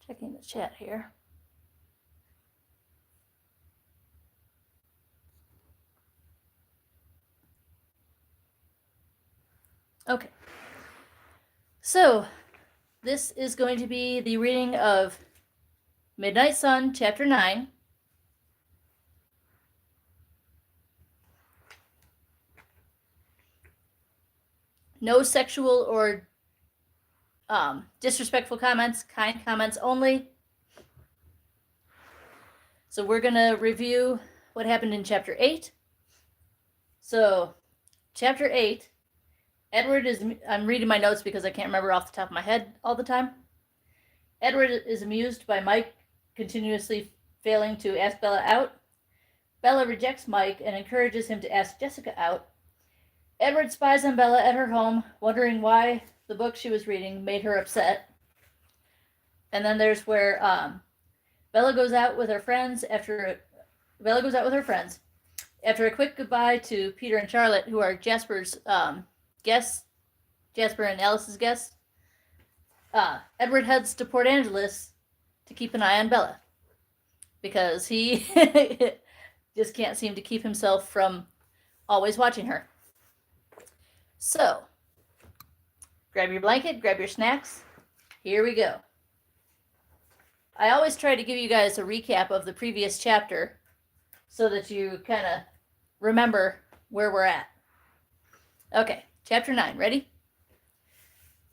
Checking the chat here. Okay. So, this is going to be the reading of Midnight Sun, Chapter 9. No sexual or disrespectful comments, kind comments only. So we're going to review what happened in Chapter 8. So, Chapter 8, Edward is, I'm reading my notes because I can't remember off the top of my head all the time. Edward is amused by Mike continuously failing to ask Bella out. Bella rejects Mike and encourages him to ask Jessica out. Edward spies on Bella at her home, wondering why the book she was reading made her upset. And then there's where Bella goes out with her friends after a quick goodbye to Peter and Charlotte, who are Jasper's guests, Jasper and Alice's guests. Edward heads to Port Angeles to keep an eye on Bella because he just can't seem to keep himself from always watching her. So, grab your blanket, grab your snacks. Here we go. I always try to give you guys a recap of the previous chapter so that you kind of remember where we're at. Okay, Chapter 9. Ready?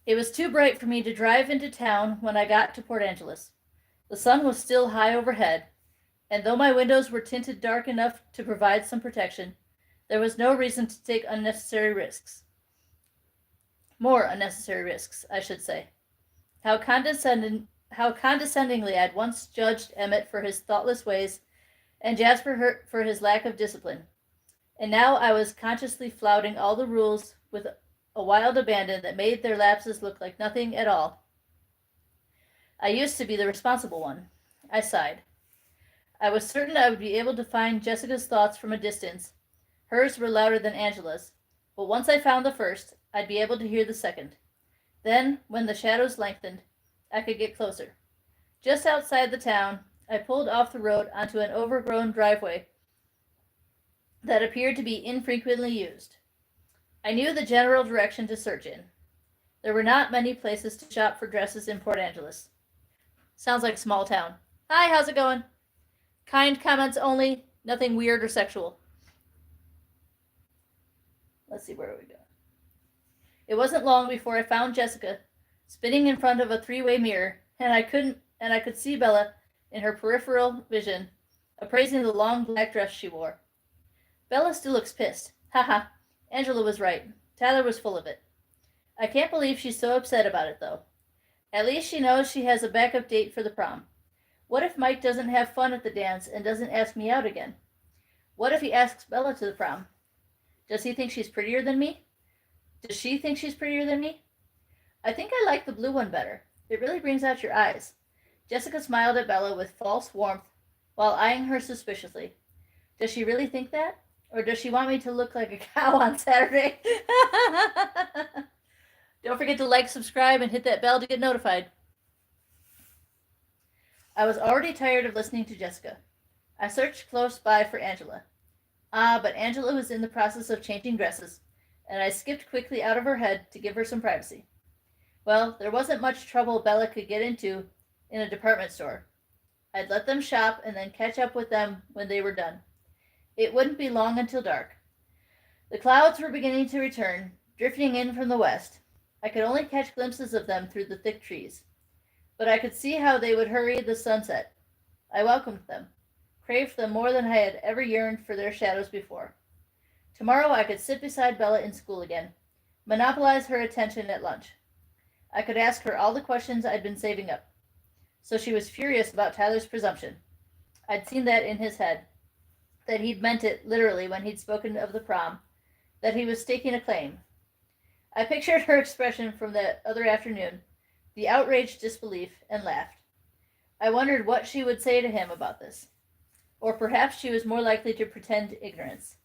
It was too bright for me to drive into town when I got to Port Angeles. The sun was still high overhead, and though my windows were tinted dark enough to provide some protection, there was no reason to take unnecessary risks. More unnecessary risks, I should say. How condescendingly I'd once judged Emmett for his thoughtless ways and Jasper for his lack of discipline. And now I was consciously flouting all the rules with a wild abandon that made their lapses look like nothing at all. I used to be the responsible one. I sighed. I was certain I would be able to find Jessica's thoughts from a distance. Hers were louder than Angela's, but once I found the first, I'd be able to hear the second. Then, when the shadows lengthened, I could get closer. Just outside the town, I pulled off the road onto an overgrown driveway that appeared to be infrequently used. I knew the general direction to search in. There were not many places to shop for dresses in Port Angeles. Sounds like a small town. Hi, how's it going? Kind comments only, nothing weird or sexual. Let's see, where are we going? It wasn't long before I found Jessica spinning in front of a three-way mirror, and I could see Bella in her peripheral vision, appraising the long black dress she wore. Bella still looks pissed. Haha. Angela was right. Tyler was full of it. I can't believe she's so upset about it, though. At least she knows she has a backup date for the prom. What if Mike doesn't have fun at the dance and doesn't ask me out again? What if he asks Bella to the prom? Does he think she's prettier than me? Does she think she's prettier than me? I think I like the blue one better. It really brings out your eyes. Jessica smiled at Bella with false warmth while eyeing her suspiciously. Does she really think that? Or does she want me to look like a cow on Saturday? Don't forget to like, subscribe, and hit that bell to get notified. I was already tired of listening to Jessica. I searched close by for Angela. But Angela was in the process of changing dresses, and I skipped quickly out of her head to give her some privacy. Well, there wasn't much trouble Bella could get into in a department store. I'd let them shop and then catch up with them when they were done. It wouldn't be long until dark. The clouds were beginning to return, drifting in from the west. I could only catch glimpses of them through the thick trees, but I could see how they would hurry the sunset. I welcomed them, craved them more than I had ever yearned for their shadows before. Tomorrow I could sit beside Bella in school again, monopolize her attention at lunch. I could ask her all the questions I'd been saving up. So she was furious about Tyler's presumption. I'd seen that in his head, that he'd meant it literally when he'd spoken of the prom, that he was staking a claim. I pictured her expression from that other afternoon, the outraged disbelief, and laughed. I wondered what she would say to him about this. Or perhaps she was more likely to pretend ignorance,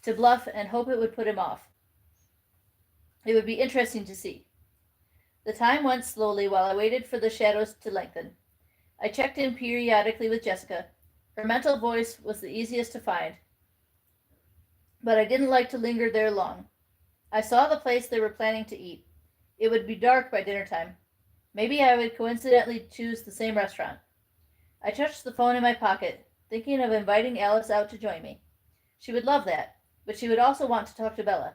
to bluff and hope it would put him off. It would be interesting to see. The time went slowly while I waited for the shadows to lengthen. I checked in periodically with Jessica. Her mental voice was the easiest to find, but I didn't like to linger there long. I saw the place they were planning to eat. It would be dark by dinner time. Maybe I would coincidentally choose the same restaurant. I touched the phone in my pocket, thinking of inviting Alice out to join me. She would love that, but she would also want to talk to Bella.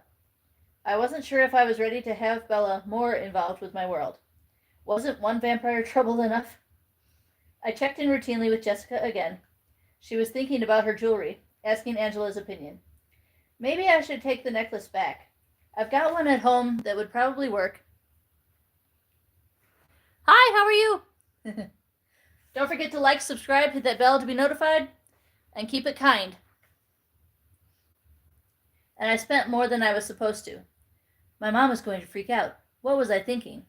I wasn't sure if I was ready to have Bella more involved with my world. Wasn't one vampire trouble enough? I checked in routinely with Jessica again. She was thinking about her jewelry, asking Angela's opinion. Maybe I should take the necklace back. I've got one at home that would probably work. Hi, how are you? Don't forget to like, subscribe, hit that bell to be notified, and keep it kind. And I spent more than I was supposed to. My mom was going to freak out. What was I thinking?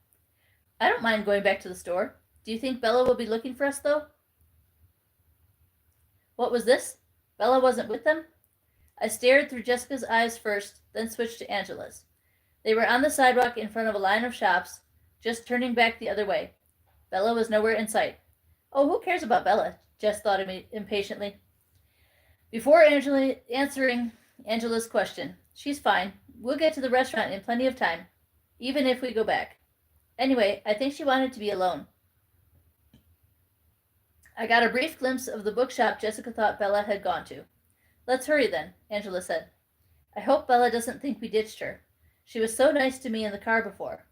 I don't mind going back to the store. Do you think Bella will be looking for us, though? What was this? Bella wasn't with them? I stared through Jessica's eyes first, then switched to Angela's. They were on the sidewalk in front of a line of shops, just turning back the other way. Bella was nowhere in sight. Oh, who cares about Bella? Jess thought impatiently. Before answering Angela's question, she's fine. We'll get to the restaurant in plenty of time, even if we go back. Anyway, I think she wanted to be alone. I got a brief glimpse of the bookshop Jessica thought Bella had gone to. Let's hurry then, Angela said. I hope Bella doesn't think we ditched her. She was so nice to me in the car before,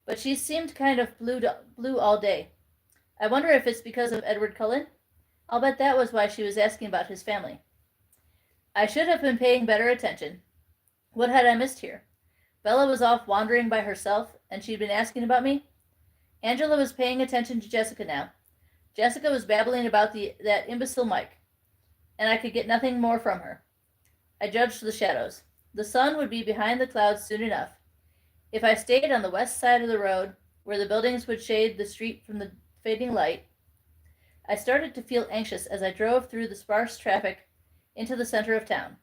but she seemed kind of blue all day. I wonder if it's because of Edward Cullen? I'll bet that was why she was asking about his family. I should have been paying better attention. What had I missed here? Bella was off wandering by herself, and she'd been asking about me? Angela was paying attention to Jessica now. Jessica was babbling about that imbecile Mike, and I could get nothing more from her. I judged the shadows. The sun would be behind the clouds soon enough. If I stayed on the west side of the road, where the buildings would shade the street from the fading light, I started to feel anxious as I drove through the sparse traffic into the center of town.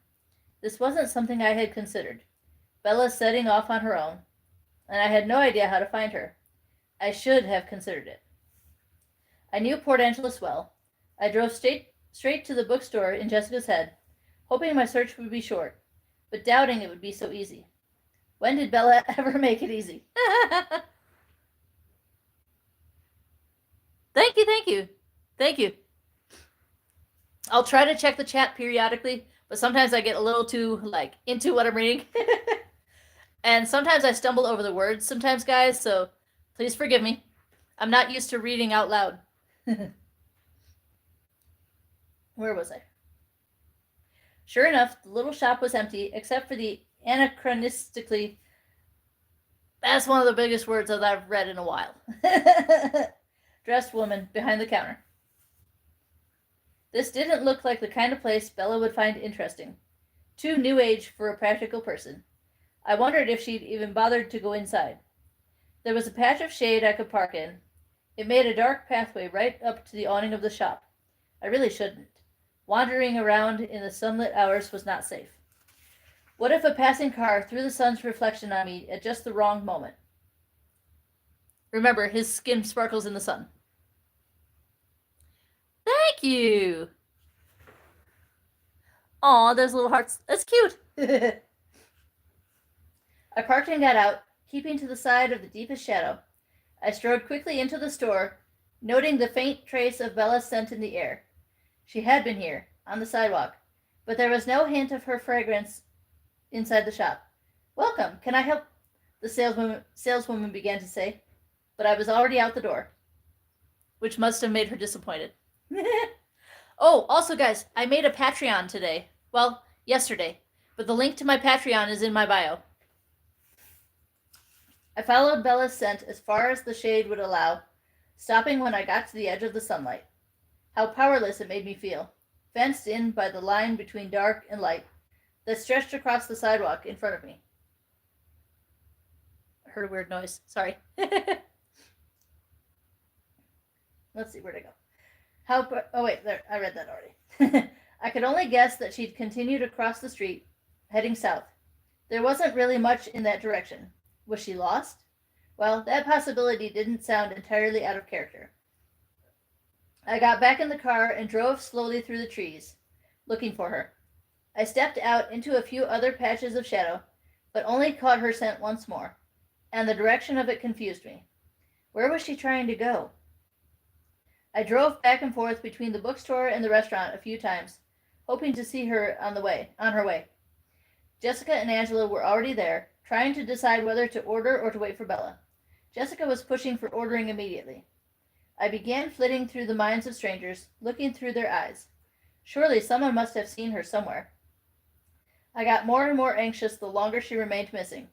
This wasn't something I had considered. Bella setting off on her own, and I had no idea how to find her. I should have considered it. I knew Port Angeles well. I drove straight to the bookstore in Jessica's head, hoping my search would be short, but doubting it would be so easy. When did Bella ever make it easy? Thank you. I'll try to check the chat periodically, but sometimes I get a little too, into what I'm reading. And sometimes I stumble over the words sometimes, guys, so please forgive me. I'm not used to reading out loud. Where was I? Sure enough, the little shop was empty, except for the anachronistically, that's one of the biggest words that I've read in a while, dressed woman behind the counter. This didn't look like the kind of place Bella would find interesting. Too new age for a practical person. I wondered if she'd even bothered to go inside. There was a patch of shade I could park in. It made a dark pathway right up to the awning of the shop. I really shouldn't. Wandering around in the sunlit hours was not safe. What if a passing car threw the sun's reflection on me at just the wrong moment? Remember, his skin sparkles in the sun. Thank you. Aw, those little hearts. That's cute. I parked and got out, keeping to the side of the deepest shadow. I strode quickly into the store, noting the faint trace of Bella's scent in the air. She had been here, on the sidewalk, but there was no hint of her fragrance inside the shop. Welcome, can I help? The saleswoman began to say, but I was already out the door, which must have made her disappointed. Oh, also guys, I made a Patreon today. Well, yesterday, but the link to my Patreon is in my bio. I followed Bella's scent as far as the shade would allow, stopping when I got to the edge of the sunlight. How powerless it made me feel, fenced in by the line between dark and light that stretched across the sidewalk in front of me. I heard a weird noise. Sorry. Let's see, where'd I go? Oh wait, there, I read that already. I could only guess that she'd continued across the street, heading south. There wasn't really much in that direction. Was she lost? Well, that possibility didn't sound entirely out of character. I got back in the car and drove slowly through the trees, looking for her. I stepped out into a few other patches of shadow, but only caught her scent once more, and the direction of it confused me. Where was she trying to go? I drove back and forth between the bookstore and the restaurant a few times, hoping to see her on her way. Jessica and Angela were already there, trying to decide whether to order or to wait for Bella. Jessica was pushing for ordering immediately. I began flitting through the minds of strangers, looking through their eyes. Surely someone must have seen her somewhere. I got more and more anxious the longer she remained missing.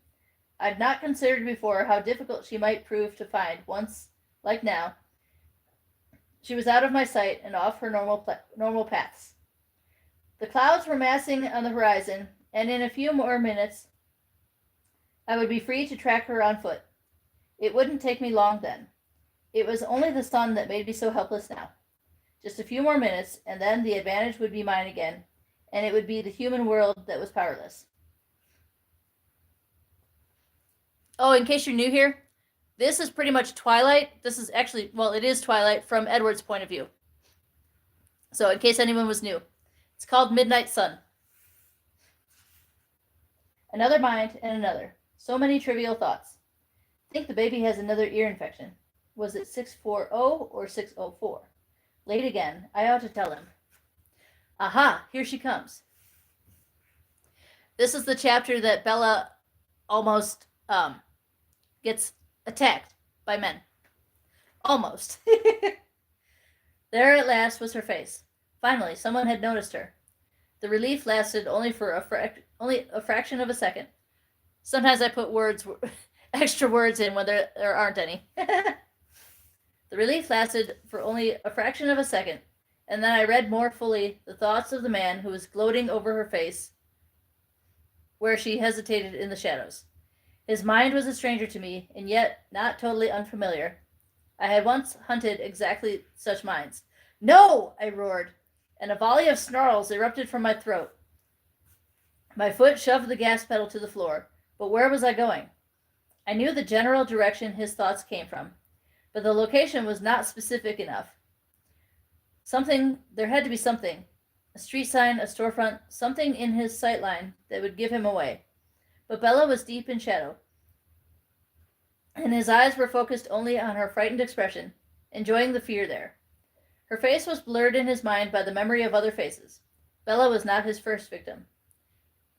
I'd not considered before how difficult she might prove to find once, like now, she was out of my sight and off her normal paths. The clouds were massing on the horizon, and in a few more minutes I would be free to track her on foot. It wouldn't take me long then. It was only the sun that made me so helpless now. Just a few more minutes, and then the advantage would be mine again, and it would be the human world that was powerless. Oh, in case you're new here, this is pretty much Twilight. This is actually, well, it is Twilight from Edward's point of view. So, in case anyone was new, it's called Midnight Sun. Another mind and another. So many trivial thoughts. Think the baby has another ear infection. Was it 640 or 604? Late again. I ought to tell him. Aha, here she comes. This is the chapter that Bella almost gets attacked by men. Almost. There at last was her face. Finally, someone had noticed her. The relief lasted only for a fraction of a second. Sometimes I put extra words in when there aren't any. The relief lasted for only a fraction of a second, and then I read more fully the thoughts of the man who was gloating over her face where she hesitated in the shadows. His mind was a stranger to me, and yet not totally unfamiliar. I had once hunted exactly such minds. No! I roared, and a volley of snarls erupted from my throat. My foot shoved the gas pedal to the floor, but where was I going? I knew the general direction his thoughts came from, but the location was not specific enough. There had to be something. A street sign, a storefront, something in his sightline that would give him away. But Bella was deep in shadow, and his eyes were focused only on her frightened expression, enjoying the fear there. Her face was blurred in his mind by the memory of other faces. Bella was not his first victim.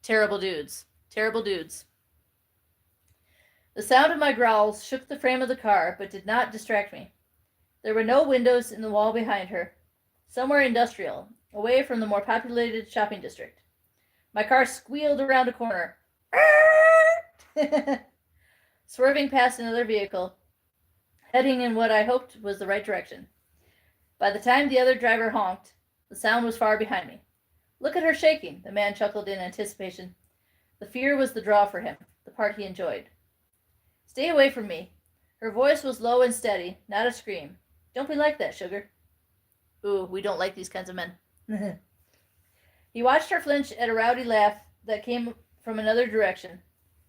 Terrible dudes. Terrible dudes. The sound of my growls shook the frame of the car, but did not distract me. There were no windows in the wall behind her. Somewhere industrial, away from the more populated shopping district. My car squealed around a corner, swerving past another vehicle, heading in what I hoped was the right direction. By the time the other driver honked, the sound was far behind me. Look at her shaking, the man chuckled in anticipation. The fear was the draw for him, the part he enjoyed. Stay away from me. Her voice was low and steady, not a scream. Don't be like that, sugar. Ooh, we don't like these kinds of men. He watched her flinch at a rowdy laugh that came from another direction.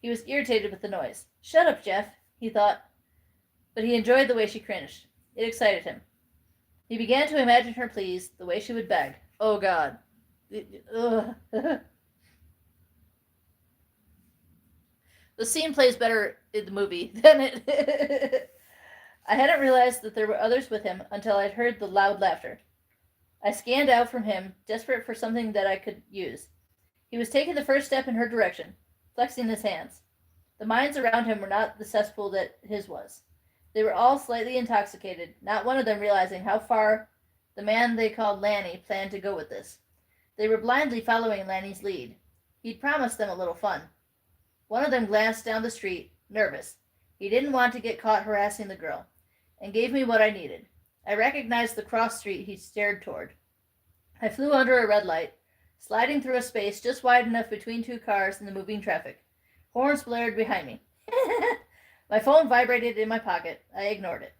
He was irritated with the noise. Shut up, Jeff, he thought. But he enjoyed the way she cringed. It excited him. He began to imagine her pleased, the way she would beg. Oh, God. The scene plays better in the movie than it. I hadn't realized that there were others with him until I'd heard the loud laughter. I scanned out from him, desperate for something that I could use. He was taking the first step in her direction, flexing his hands. The minds around him were not the cesspool that his was. They were all slightly intoxicated, not one of them realizing how far the man they called Lanny planned to go with this. They were blindly following Lanny's lead. He'd promised them a little fun. One of them glanced down the street, nervous. He didn't want to get caught harassing the girl, and gave me what I needed. I recognized the cross street he stared toward. I flew under a red light, sliding through a space just wide enough between two cars in the moving traffic. Horns blared behind me. My phone vibrated in my pocket. I ignored it.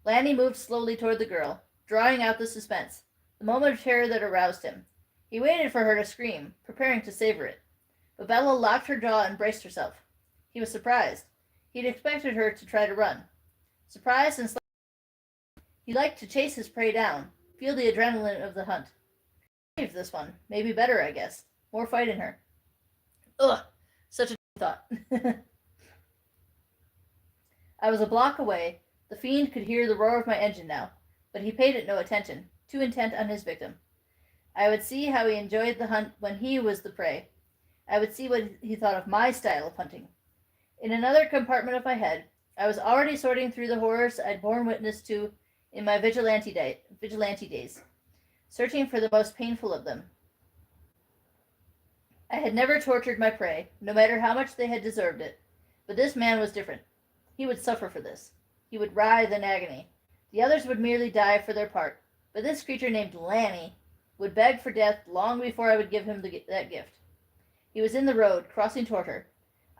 Lanny moved slowly toward the girl, drawing out the suspense, the moment of terror that aroused him. He waited for her to scream, preparing to savor it. But Bella locked her jaw and braced herself. He was surprised. He'd expected her to try to run. Surprised and He liked to chase his prey down, feel the adrenaline of the hunt. Brave, this one. Maybe better, I guess. More fight in her. Ugh, such a thought. I was a block away. The fiend could hear the roar of my engine now, but he paid it no attention, too intent on his victim. I would see how he enjoyed the hunt when he was the prey. I would see what he thought of my style of hunting. In another compartment of my head, I was already sorting through the horrors I'd borne witness to in my vigilante days, searching for the most painful of them. I had never tortured my prey, no matter how much they had deserved it, but this man was different. He would suffer for this. He would writhe in agony. The others would merely die for their part, but this creature named Lanny would beg for death long before I would give him that gift. He was in the road, crossing toward her.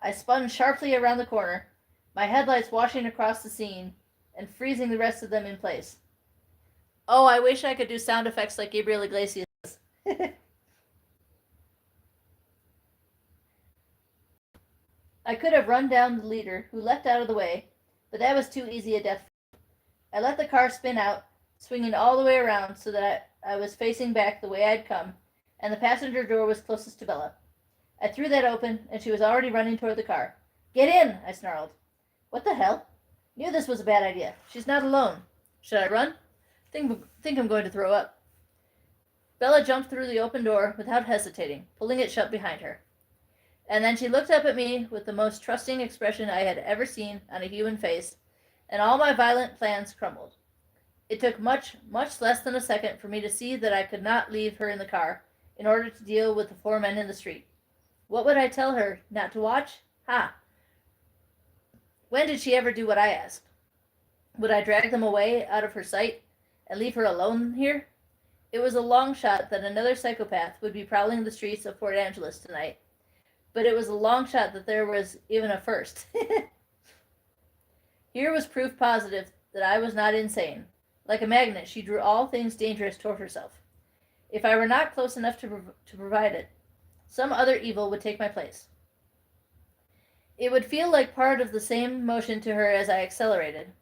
I spun sharply around the corner, my headlights washing across the scene and freezing the rest of them in place. Oh, I wish I could do sound effects like Gabriel Iglesias. I could have run down the leader, who leapt out of the way, but that was too easy a death. I let the car spin out, swinging all the way around so that I was facing back the way I'd come, and the passenger door was closest to Bella. I threw that open, and she was already running toward the car. Get in, I snarled. What the hell? Knew this was a bad idea. She's not alone. Should I run? Think I'm going to throw up. Bella jumped through the open door without hesitating, pulling it shut behind her. And then she looked up at me with the most trusting expression I had ever seen on a human face, and all my violent plans crumbled. It took much, much less than a second for me to see that I could not leave her in the car in order to deal with the 4 men in the street. What would I tell her? Not to watch? Ha! When did she ever do what I asked? Would I drag them away out of her sight and leave her alone here? It was a long shot that another psychopath would be prowling the streets of Port Angeles tonight, but it was a long shot that there was even a first. Here was proof positive that I was not insane. Like a magnet, she drew all things dangerous toward herself. If I were not close enough to provide it, some other evil would take my place. It would feel like part of the same motion to her as I accelerated,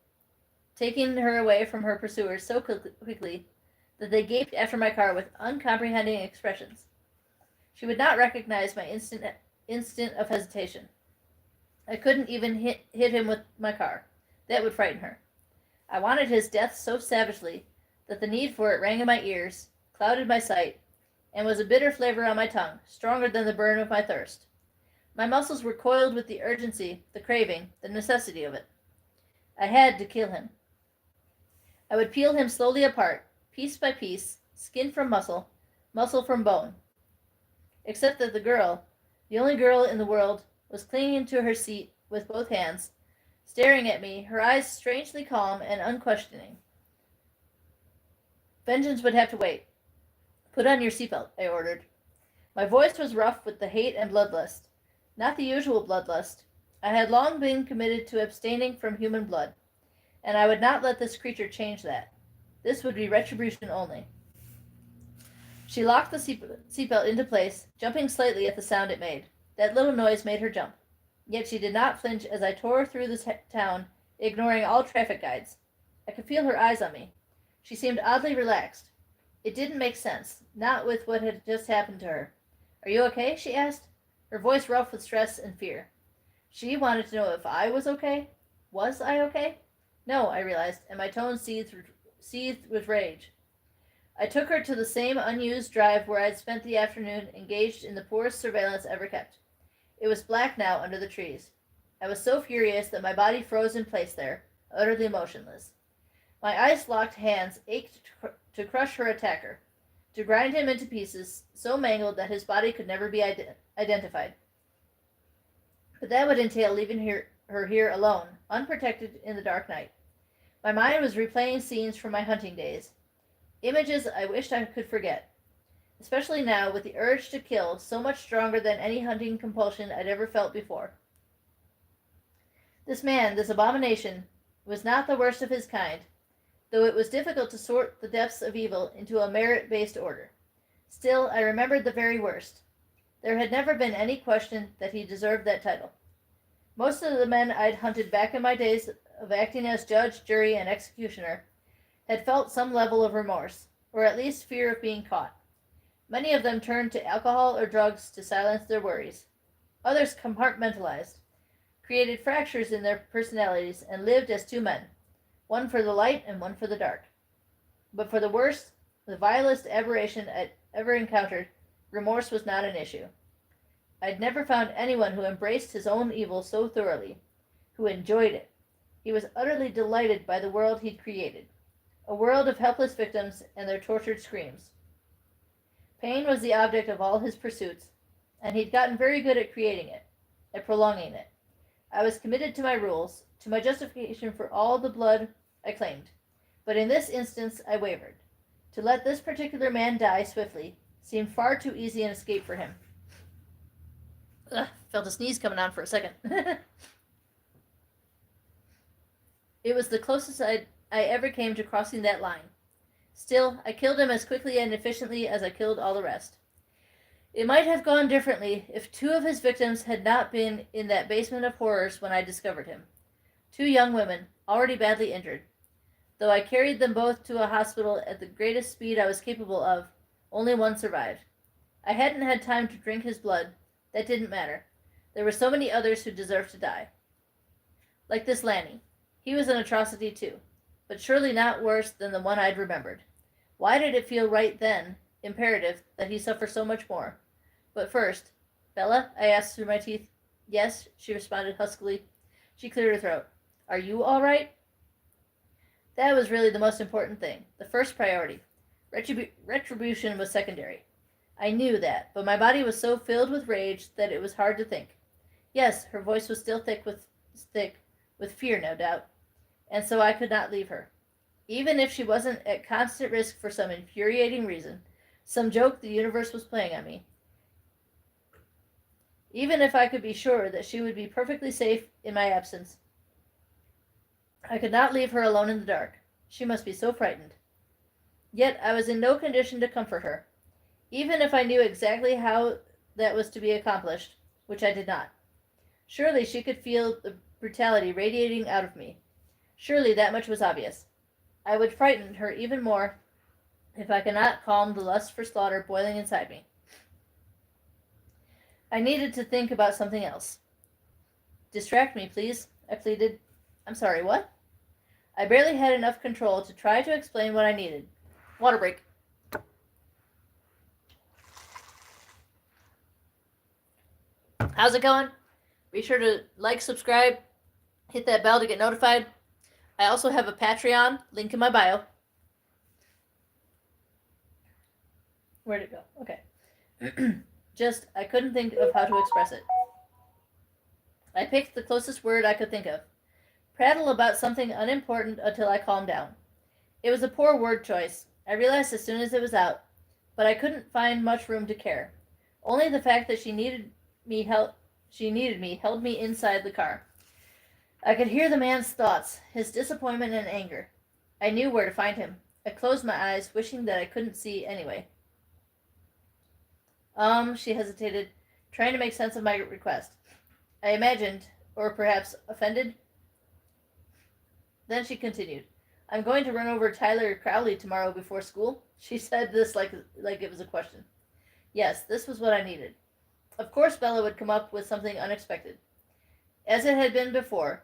taking her away from her pursuers so quickly that they gaped after my car with uncomprehending expressions. She would not recognize my instant of hesitation. I couldn't even hit him with my car. That would frighten her. I wanted his death so savagely that the need for it rang in my ears, clouded my sight, and was a bitter flavor on my tongue, stronger than the burn of my thirst. My muscles were coiled with the urgency, the craving, the necessity of it. I had to kill him. I would peel him slowly apart, piece by piece, skin from muscle, muscle from bone. Except that the girl, the only girl in the world, was clinging to her seat with both hands, staring at me, her eyes strangely calm and unquestioning. Vengeance would have to wait. Put on your seatbelt, I ordered. My voice was rough with the hate and bloodlust. Not the usual bloodlust. I had long been committed to abstaining from human blood, and I would not let this creature change that. This would be retribution only. She locked the seatbelt into place, jumping slightly at the sound it made. That little noise made her jump. Yet she did not flinch as I tore through the town, ignoring all traffic guides. I could feel her eyes on me. She seemed oddly relaxed. It didn't make sense, not with what had just happened to her. Are you okay? She asked, her voice rough with stress and fear. She wanted to know if I was okay. Was I okay? No, I realized, and my tone seethed with rage. I took her to the same unused drive where I'd spent the afternoon engaged in the poorest surveillance ever kept. It was black now under the trees. I was so furious that my body froze in place there, utterly motionless. My ice-locked hands ached to crush her attacker, to grind him into pieces so mangled that his body could never be identified. But that would entail leaving her here alone, unprotected in the dark night. My mind was replaying scenes from my hunting days, images I wished I could forget, especially now with the urge to kill so much stronger than any hunting compulsion I'd ever felt before. This man, this abomination, was not the worst of his kind, though it was difficult to sort the depths of evil into a merit-based order. Still, I remembered the very worst. There had never been any question that he deserved that title. Most of the men I'd hunted back in my days of acting as judge, jury, and executioner had felt some level of remorse, or at least fear of being caught. Many of them turned to alcohol or drugs to silence their worries. Others compartmentalized, created fractures in their personalities, and lived as two men, one for the light and one for the dark. But for the worst, the vilest aberration I'd ever encountered, remorse was not an issue. I'd never found anyone who embraced his own evil so thoroughly, who enjoyed it. He was utterly delighted by the world he'd created, a world of helpless victims and their tortured screams. Pain was the object of all his pursuits, and he'd gotten very good at creating it, at prolonging it. I was committed to my rules, to my justification for all the blood I claimed, but in this instance I wavered. To let this particular man die swiftly seemed far too easy an escape for him. Felt a sneeze coming on for a second. It was the closest I ever came to crossing that line. Still, I killed him as quickly and efficiently as I killed all the rest. It might have gone differently if two of his victims had not been in that basement of horrors when I discovered him. Two young women, already badly injured. Though I carried them both to a hospital at the greatest speed I was capable of, only one survived. I hadn't had time to drink his blood. That didn't matter. There were so many others who deserved to die. Like this Lanny. He was an atrocity too, but surely not worse than the one I'd remembered. Why did it feel right then, imperative, that he suffer so much more? But first, Bella, I asked through my teeth. Yes, she responded huskily. She cleared her throat. Are you all right? That was really the most important thing, the first priority. Retribution was secondary. I knew that, but my body was so filled with rage that it was hard to think. Yes, her voice was still thick with fear, no doubt, and so I could not leave her. Even if she wasn't at constant risk for some infuriating reason, some joke the universe was playing on me. Even if I could be sure that she would be perfectly safe in my absence, I could not leave her alone in the dark. She must be so frightened. Yet I was in no condition to comfort her, even if I knew exactly how that was to be accomplished, which I did not. Surely she could feel the brutality radiating out of me. Surely that much was obvious. I would frighten her even more if I could not calm the lust for slaughter boiling inside me. I needed to think about something else. Distract me, please, I pleaded. I'm sorry, what? I barely had enough control to try to explain what I needed. Water break. How's it going? Be sure to like, subscribe, hit that bell to get notified. I also have a Patreon, link in my bio. Where'd it go? Okay. I couldn't think of how to express it. I picked the closest word I could think of. Prattle about something unimportant until I calmed down. It was a poor word choice, I realized as soon as it was out, but I couldn't find much room to care. Only the fact that she needed me held me inside the car. I could hear the man's thoughts, his disappointment and anger. I knew where to find him. I closed my eyes, wishing that I couldn't see anyway. She hesitated, trying to make sense of my request. I imagined, or perhaps offended. Then she continued. I'm going to run over Tyler Crowley tomorrow before school. She said this like it was a question. Yes, this was what I needed. Of course Bella would come up with something unexpected. As it had been before,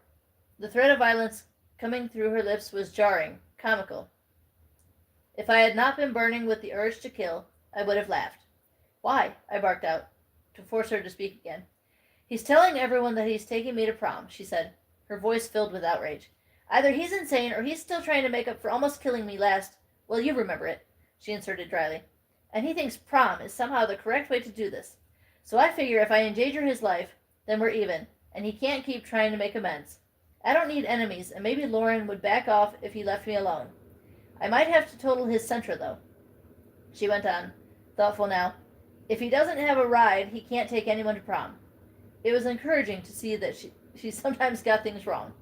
the threat of violence coming through her lips was jarring, comical. If I had not been burning with the urge to kill, I would have laughed. Why? I barked out, to force her to speak again. He's telling everyone that he's taking me to prom, she said, her voice filled with outrage. Either he's insane or he's still trying to make up for almost killing me last. Well, you remember it, she inserted dryly. And he thinks prom is somehow the correct way to do this. So I figure if I endanger his life, then we're even, and he can't keep trying to make amends. I don't need enemies, and maybe Lauren would back off if he left me alone. I might have to total his Sentra, though. She went on, thoughtful now. If he doesn't have a ride, he can't take anyone to prom. It was encouraging to see that she sometimes got things wrong.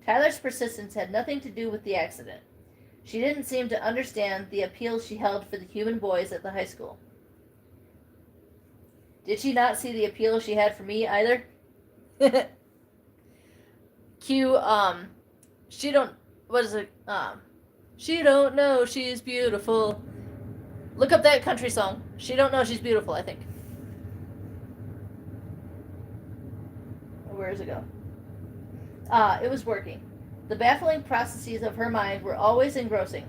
Tyler's persistence had nothing to do with the accident. She didn't seem to understand the appeal she held for the human boys at the high school. Did she not see the appeal she had for me either? She don't, what is it, She don't know she's beautiful. Look up that country song. She don't know she's beautiful, I think. Where does it go? It was working. The baffling processes of her mind were always engrossing.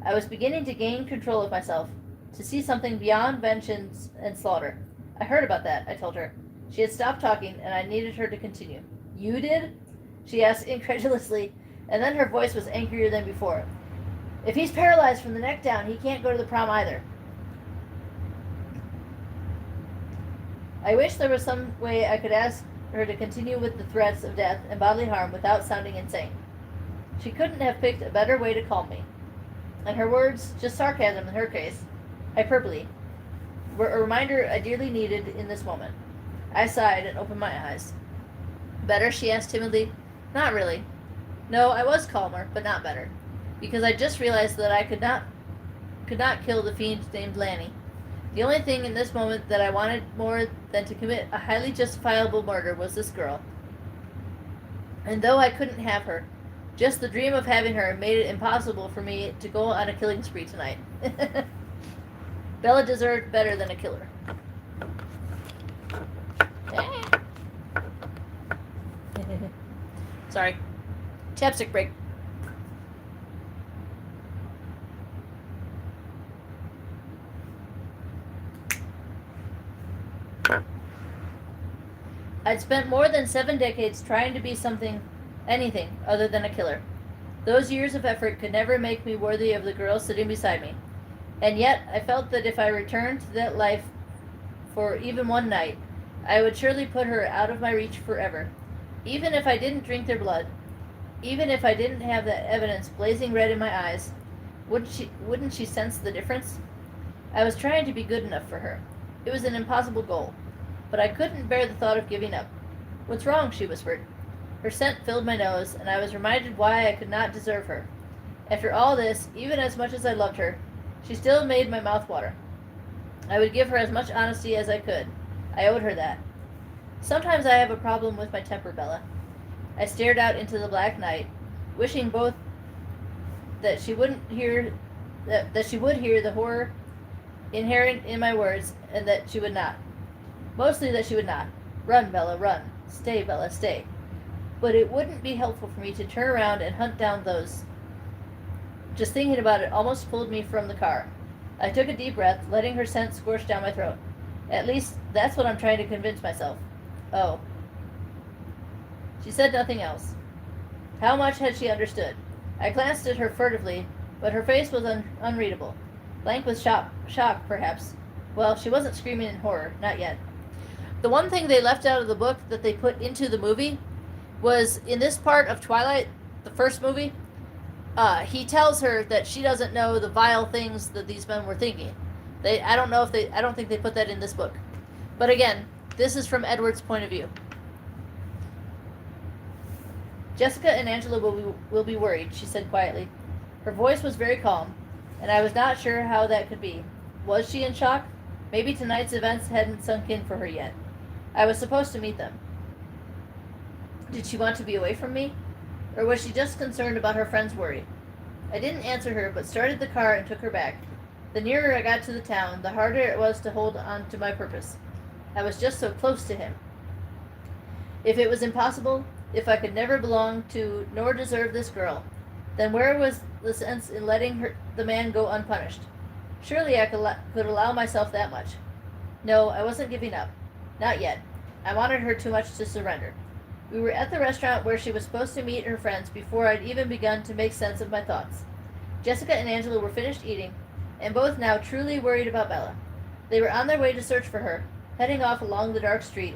I was beginning to gain control of myself, to see something beyond vengeance and slaughter. I heard about that, I told her. She had stopped talking, and I needed her to continue. You did? She asked incredulously, and then her voice was angrier than before. If he's paralyzed from the neck down, he can't go to the prom either. I wish there was some way I could ask her to continue with the threats of death and bodily harm without sounding insane. She couldn't have picked a better way to calm me. And her words, just sarcasm in her case, hyperbole, were a reminder I dearly needed in this moment. I sighed and opened my eyes. Better? She asked timidly. Not really. No, I was calmer, but not better, because I just realized that I could not kill the fiend named Lanny. The only thing in this moment that I wanted more than to commit a highly justifiable murder was this girl. And though I couldn't have her, just the dream of having her made it impossible for me to go on a killing spree tonight. Bella deserved better than a killer. Sorry. Chapstick break. I'd spent more than 7 decades trying to be anything other than a killer. Those years of effort could never make me worthy of the girl sitting beside me. And yet, I felt that if I returned to that life for even one night, I would surely put her out of my reach forever. Even if I didn't drink their blood, even if I didn't have that evidence blazing red in my eyes, wouldn't she sense the difference? I was trying to be good enough for her. It was an impossible goal, but I couldn't bear the thought of giving up. What's wrong? She whispered. Her scent filled my nose, and I was reminded why I could not deserve her. After all this, even as much as I loved her, she still made my mouth water. I would give her as much honesty as I could. I owed her that. Sometimes I have a problem with my temper, Bella. I stared out into the black night, wishing both that she would hear the horror inherent in my words, and that she would not. Mostly that she would not. Run, Bella, run. Stay, Bella, stay. But it wouldn't be helpful for me to turn around and hunt down those. Just thinking about it almost pulled me from the car. I took a deep breath, letting her scent scorch down my throat. At least, that's what I'm trying to convince myself. Oh. She said nothing else. How much had she understood? I glanced at her furtively, but her face was unreadable. Blank with shock, perhaps. Well, she wasn't screaming in horror, not yet. The one thing they left out of the book that they put into the movie was in this part of Twilight, the first movie, he tells her that she doesn't know the vile things that these men were thinking. I don't think they put that in this book. But again, this is from Edward's point of view. Jessica and Angela will be worried, she said quietly. Her voice was very calm, and I was not sure how that could be. Was she in shock? Maybe tonight's events hadn't sunk in for her yet. I was supposed to meet them. Did she want to be away from me? Or was she just concerned about her friend's worry? I didn't answer her, but started the car and took her back. The nearer I got to the town, the harder it was to hold on to my purpose. I was just so close to him. If it was impossible, if I could never belong to nor deserve this girl, then where was the sense in letting the man go unpunished? Surely I could allow myself that much. No, I wasn't giving up. Not yet. I wanted her too much to surrender. We were at the restaurant where she was supposed to meet her friends before I'd even begun to make sense of my thoughts. Jessica and Angela were finished eating, and both now truly worried about Bella. They were on their way to search for her, heading off along the dark street.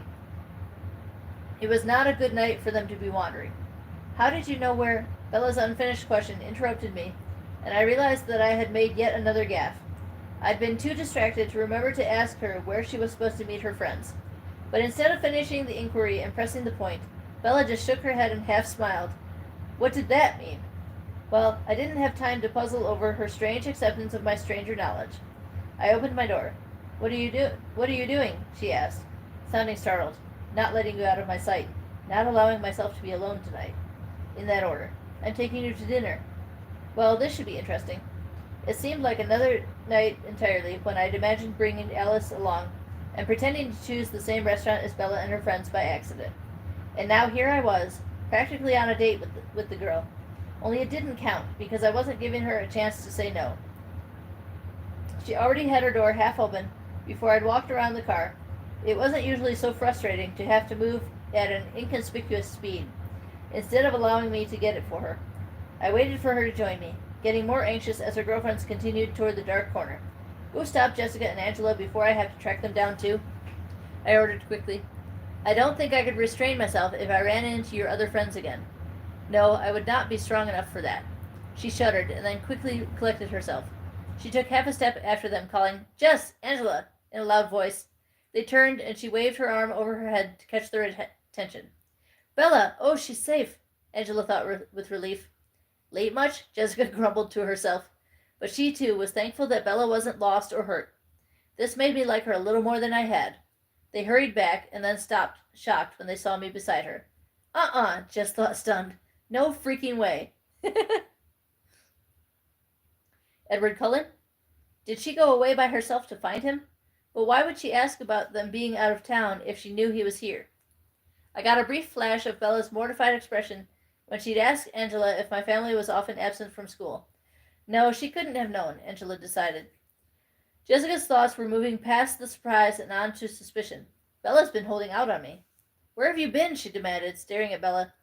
It was not a good night for them to be wandering. How did you know where? Bella's unfinished question interrupted me, and I realized that I had made yet another gaffe. I'd been too distracted to remember to ask her where she was supposed to meet her friends. But instead of finishing the inquiry and pressing the point, Bella just shook her head and half smiled. What did that mean? Well, I didn't have time to puzzle over her strange acceptance of my stranger knowledge. I opened my door. What are you doing? She asked, sounding startled. Not letting you out of my sight. Not allowing myself to be alone tonight. In that order. I'm taking you to dinner. Well, this should be interesting. It seemed like another night entirely when I'd imagined bringing Alice along and pretending to choose the same restaurant as Bella and her friends by accident. And now here I was, practically on a date with the girl. Only it didn't count because I wasn't giving her a chance to say no. She already had her door half open before I'd walked around the car. It wasn't usually so frustrating to have to move at an inconspicuous speed, instead of allowing me to get it for her. I waited for her to join me, getting more anxious as her girlfriends continued toward the dark corner. Go stop Jessica and Angela before I have to track them down too, I ordered quickly. I don't think I could restrain myself if I ran into your other friends again. No, I would not be strong enough for that. She shuddered and then quickly collected herself. She took half a step after them, calling, Jess, Angela, in a loud voice. They turned and she waved her arm over her head to catch their attention. Bella, oh, she's safe, Angela thought with relief. Late much? Jessica grumbled to herself. But she, too, was thankful that Bella wasn't lost or hurt. This made me like her a little more than I had. They hurried back and then stopped, shocked, when they saw me beside her. Jess thought, stunned. No freaking way. Edward Cullen? Did she go away by herself to find him? But why would she ask about them being out of town if she knew he was here? I got a brief flash of Bella's mortified expression when she'd asked Angela if my family was often absent from school. No, she couldn't have known, Angela decided. Jessica's thoughts were moving past the surprise and on to suspicion. Bella's been holding out on me. Where have you been? She demanded, staring at Bella,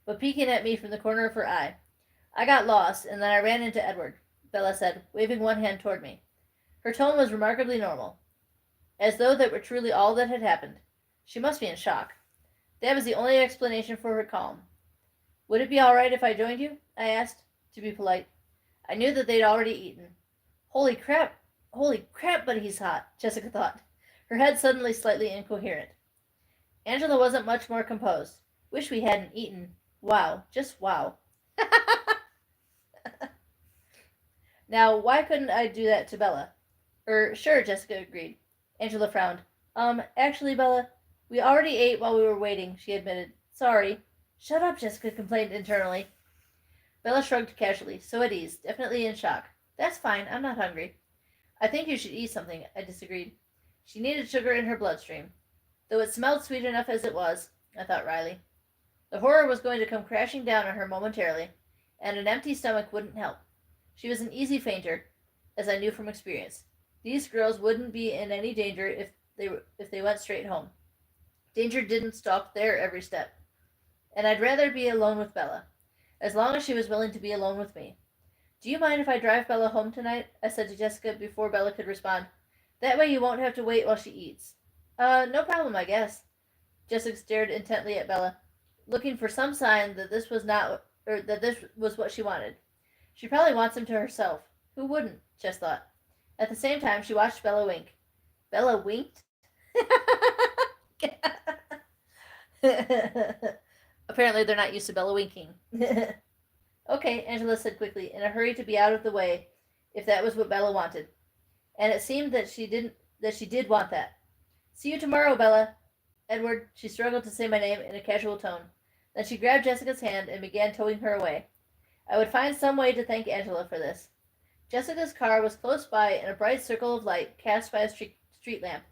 but peeking at me from the corner of her eye. I got lost, and then I ran into Edward, Bella said, waving one hand toward me. Her tone was remarkably normal, as though that were truly all that had happened. She must be in shock. That was the only explanation for her calm. Would it be all right if I joined you? I asked, to be polite. I knew that they'd already eaten. Holy crap, but he's hot, Jessica thought, her head suddenly slightly incoherent. Angela wasn't much more composed. Wish we hadn't eaten. Wow, just wow. Now, why couldn't I do that to Bella? Sure, Jessica agreed. Angela frowned. Actually, Bella, we already ate while we were waiting, she admitted. Sorry. Shut up, Jessica complained internally. Bella shrugged casually, so at ease, definitely in shock. That's fine, I'm not hungry. I think you should eat something, I disagreed. She needed sugar in her bloodstream. Though it smelled sweet enough as it was, I thought wryly. The horror was going to come crashing down on her momentarily, and an empty stomach wouldn't help. She was an easy fainter, as I knew from experience. These girls wouldn't be in any danger if they went straight home. Danger didn't stalk their every step. And I'd rather be alone with Bella, as long as she was willing to be alone with me. Do you mind if I drive Bella home tonight? I said to Jessica before Bella could respond. That way you won't have to wait while she eats. No problem, I guess. Jessica stared intently at Bella, looking for some sign that this was what she wanted. She probably wants him to herself. Who wouldn't? Jess thought. At the same time, she watched Bella wink. Bella winked? Apparently they're not used to Bella winking. Okay, Angela said quickly, in a hurry to be out of the way, if that was what Bella wanted. And it seemed that she did want that. See you tomorrow, Bella. Edward, she struggled to say my name in a casual tone. Then she grabbed Jessica's hand and began towing her away. I would find some way to thank Angela for this. Jessica's car was close by in a bright circle of light cast by a street lamp.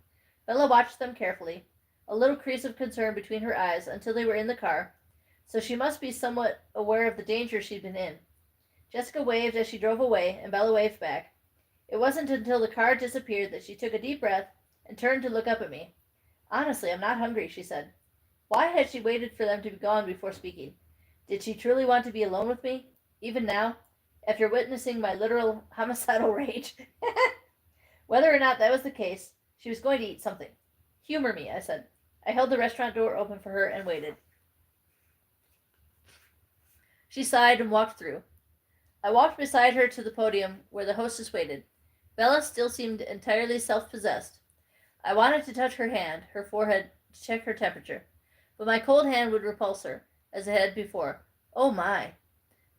Bella watched them carefully, a little crease of concern between her eyes until they were in the car, so she must be somewhat aware of the danger she'd been in. Jessica waved as she drove away, and Bella waved back. It wasn't until the car disappeared that she took a deep breath and turned to look up at me. Honestly, I'm not hungry, she said. Why had she waited for them to be gone before speaking? Did she truly want to be alone with me, even now, after witnessing my literal homicidal rage? Whether or not that was the case, she was going to eat something. Humor me, I said. I held the restaurant door open for her and waited. She sighed and walked through. I walked beside her to the podium where the hostess waited. Bella still seemed entirely self-possessed. I wanted to touch her hand, her forehead, to check her temperature, but my cold hand would repulse her, as it had before. Oh my!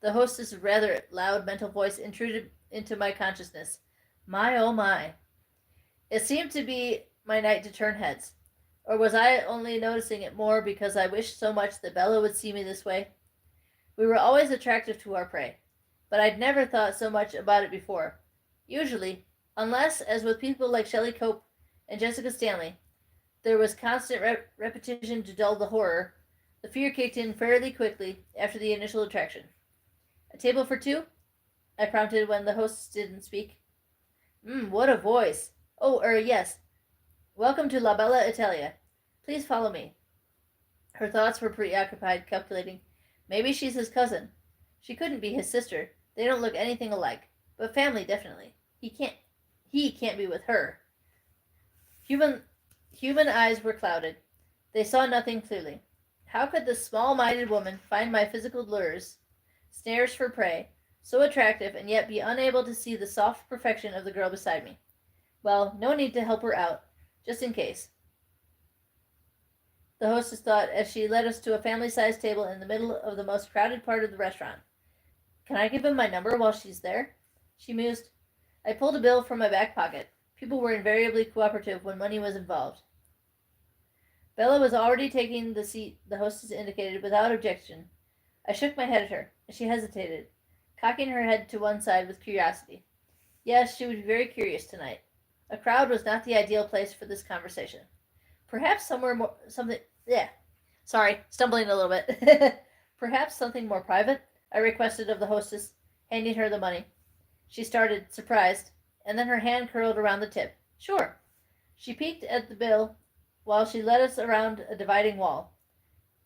The hostess's rather loud mental voice intruded into my consciousness. My, oh my. It seemed to be my night to turn heads. Or was I only noticing it more because I wished so much that Bella would see me this way? We were always attractive to our prey. but I'd never thought so much about it before. Usually, unless, as with people like Shelley Cope and Jessica Stanley, there was constant repetition to dull the horror, the fear kicked in fairly quickly after the initial attraction. A table for two? I prompted when the hostess didn't speak. What a voice. Oh, yes. Welcome to La Bella Italia. Please follow me. Her thoughts were preoccupied, calculating. Maybe she's his cousin. She couldn't be his sister. They don't look anything alike. But family, definitely. He can't be with her. Human eyes were clouded. They saw nothing clearly. How could this small-minded woman find my physical lures, snares for prey, so attractive and yet be unable to see the soft perfection of the girl beside me? Well, no need to help her out, just in case. The hostess thought as she led us to a family-sized table in the middle of the most crowded part of the restaurant. Can I give him my number while she's there? She mused. I pulled a bill from my back pocket. People were invariably cooperative when money was involved. Bella was already taking the seat the hostess indicated without objection. I shook my head at her, and she hesitated, cocking her head to one side with curiosity. Yes, she would be very curious tonight. A crowd was not the ideal place for this conversation. Perhaps stumbling a little bit. Perhaps something more private, I requested of the hostess, handing her the money. She started, surprised, and then her hand curled around the tip. Sure. She peeked at the bill while she led us around a dividing wall.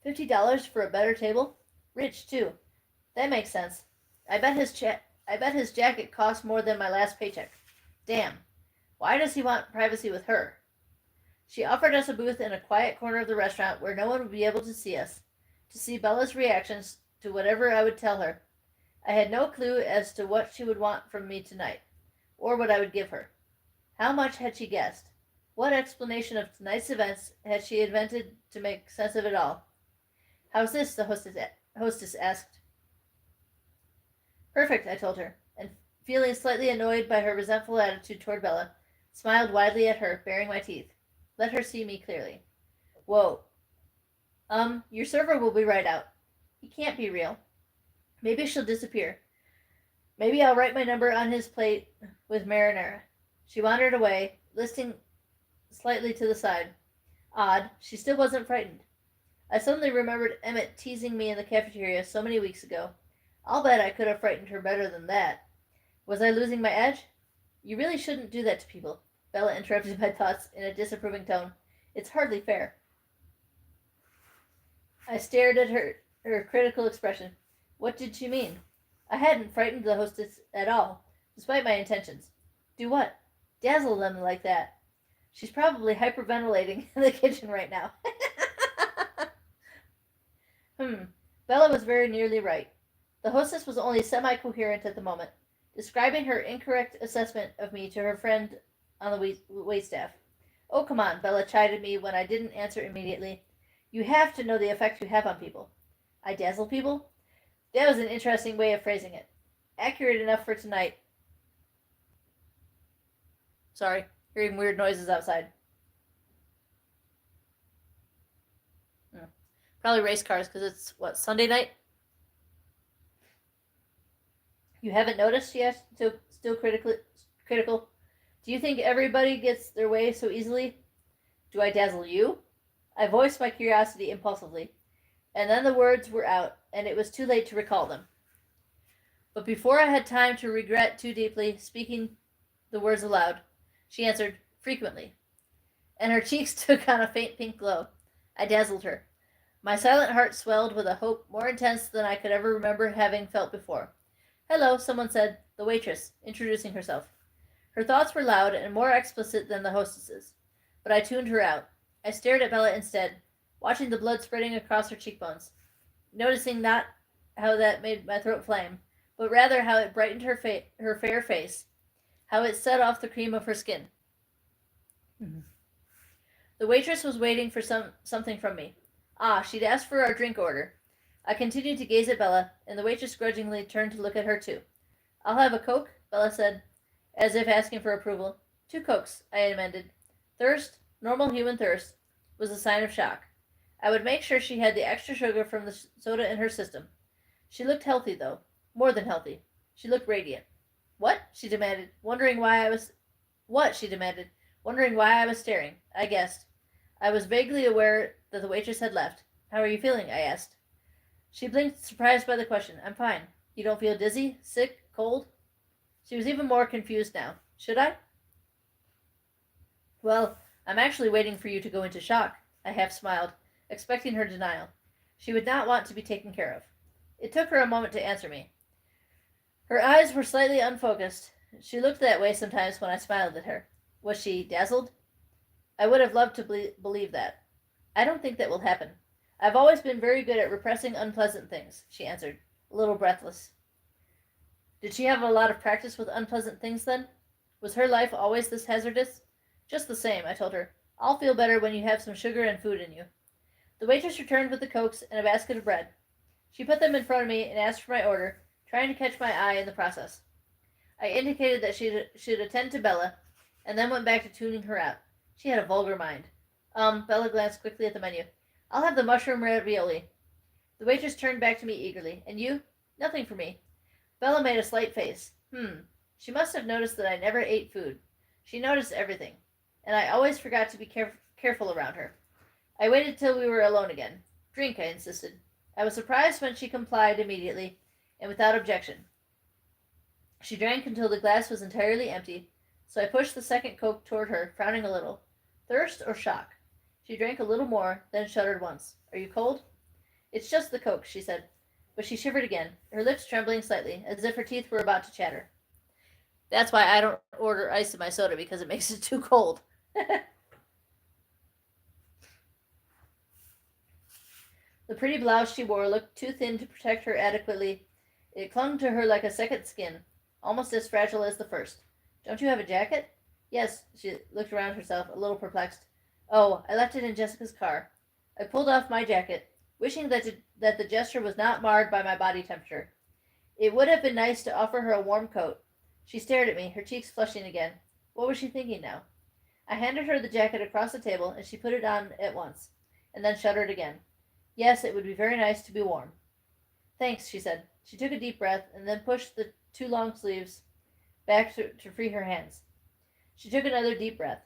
$50 for a better table? Rich, too. That makes sense. I bet his jacket cost more than my last paycheck. Damn. Why does he want privacy with her? She offered us a booth in a quiet corner of the restaurant where no one would be able to see us, to see Bella's reactions to whatever I would tell her. I had no clue as to what she would want from me tonight, or what I would give her. How much had she guessed? What explanation of tonight's events had she invented to make sense of it all? How's this? The hostess asked. Perfect, I told her, and feeling slightly annoyed by her resentful attitude toward Bella, smiled widely at her, baring my teeth. Let her see me clearly. Whoa. Your server will be right out. He can't be real. Maybe she'll disappear. Maybe I'll write my number on his plate with marinara. She wandered away, listing slightly to the side. Odd, she still wasn't frightened. I suddenly remembered Emmett teasing me in the cafeteria so many weeks ago. I'll bet I could have frightened her better than that. Was I losing my edge? You really shouldn't do that to people, Bella interrupted my thoughts in a disapproving tone. It's hardly fair. I stared at her critical expression. What did she mean? I hadn't frightened the hostess at all, despite my intentions. Do what? Dazzle them like that. She's probably hyperventilating in the kitchen right now. Bella was very nearly right. The hostess was only semi-coherent at the moment, describing her incorrect assessment of me to her friend on the waitstaff. Oh, come on, Bella chided me when I didn't answer immediately. You have to know the effect you have on people. I dazzle people? That was an interesting way of phrasing it. Accurate enough for tonight. Sorry, hearing weird noises outside. Probably race cars, because it's, Sunday night? You haven't noticed yet? Still critical? Do you think everybody gets their way so easily? Do I dazzle you? I voiced my curiosity impulsively, and then the words were out, and it was too late to recall them. But before I had time to regret too deeply speaking the words aloud, she answered, frequently, and her cheeks took on a faint pink glow. I dazzled her. My silent heart swelled with a hope more intense than I could ever remember having felt before. Hello, someone said, the waitress, introducing herself. Her thoughts were loud and more explicit than the hostess's, but I tuned her out. I stared at Bella instead, watching the blood spreading across her cheekbones, noticing not how that made my throat flame, but rather how it brightened her fair face, how it set off the cream of her skin. The waitress was waiting for something from me. She'd asked for our drink order. I continued to gaze at Bella, and the waitress grudgingly turned to look at her too. I'll have a Coke, Bella said, as if asking for approval. 2 Cokes, I amended. Thirst, normal human thirst, was a sign of shock. I would make sure she had the extra sugar from the soda in her system. She looked healthy, though. More than healthy. She looked radiant. What? She demanded, wondering why I was. What? She demanded, wondering why I was staring. I guessed. I was vaguely aware that the waitress had left. How are you feeling? I asked. She blinked, surprised by the question. I'm fine. You don't feel dizzy? Sick? Cold? She was even more confused now. Should I? Well, I'm actually waiting for you to go into shock. I half smiled, expecting her denial. She would not want to be taken care of. It took her a moment to answer me. Her eyes were slightly unfocused. She looked that way sometimes when I smiled at her. Was she dazzled? I would have loved to believe that. I don't think that will happen. I've always been very good at repressing unpleasant things, she answered, a little breathless. Did she have a lot of practice with unpleasant things then? Was her life always this hazardous? Just the same, I told her. I'll feel better when you have some sugar and food in you. The waitress returned with the cokes and a basket of bread. She put them in front of me and asked for my order, trying to catch my eye in the process. I indicated that she should attend to Bella, and then went back to tuning her out. She had a vulgar mind. Bella glanced quickly at the menu. I'll have the mushroom ravioli. The waitress turned back to me eagerly. And you? Nothing for me. Bella made a slight face. She must have noticed that I never ate food. She noticed everything, and I always forgot to be careful around her. I waited till we were alone again. Drink, I insisted. I was surprised when she complied immediately, and without objection. She drank until the glass was entirely empty, so I pushed the second Coke toward her, frowning a little. Thirst or shock? She drank a little more, then shuddered once. Are you cold? It's just the Coke, she said. But she shivered again, her lips trembling slightly, as if her teeth were about to chatter. That's why I don't order ice in my soda, because it makes it too cold. The pretty blouse she wore looked too thin to protect her adequately. It clung to her like a second skin, almost as fragile as the first. Don't you have a jacket? Yes, she looked around herself, a little perplexed. Oh, I left it in Jessica's car. I pulled off my jacket, wishing that the gesture was not marred by my body temperature. It would have been nice to offer her a warm coat. She stared at me, her cheeks flushing again. What was she thinking now? I handed her the jacket across the table, and she put it on at once, and then shuddered again. Yes, it would be very nice to be warm. Thanks, she said. She took a deep breath, and then pushed the two long sleeves back to free her hands. She took another deep breath.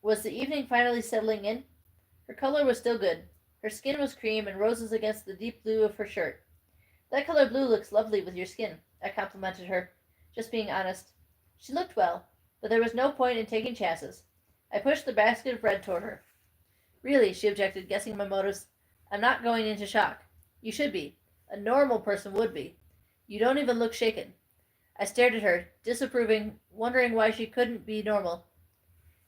Was the evening finally settling in? Her color was still good. Her skin was cream and roses against the deep blue of her shirt. That color blue looks lovely with your skin, I complimented her, just being honest. She looked well, but there was no point in taking chances. I pushed the basket of bread toward her. Really, she objected, guessing my motives. I'm not going into shock. You should be. A normal person would be. You don't even look shaken. I stared at her, disapproving, wondering why she couldn't be normal,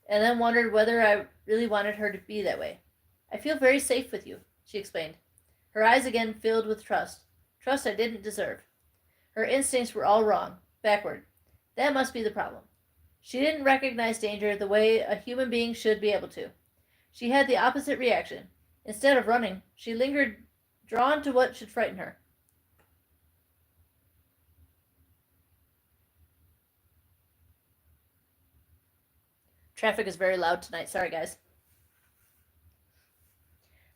and then wondered whether I really wanted her to be that way. I feel very safe with you, she explained. Her eyes again filled with trust. Trust I didn't deserve. Her instincts were all wrong, backward. That must be the problem. She didn't recognize danger the way a human being should be able to. She had the opposite reaction. Instead of running, she lingered, drawn to what should frighten her. Traffic is very loud tonight. Sorry, guys.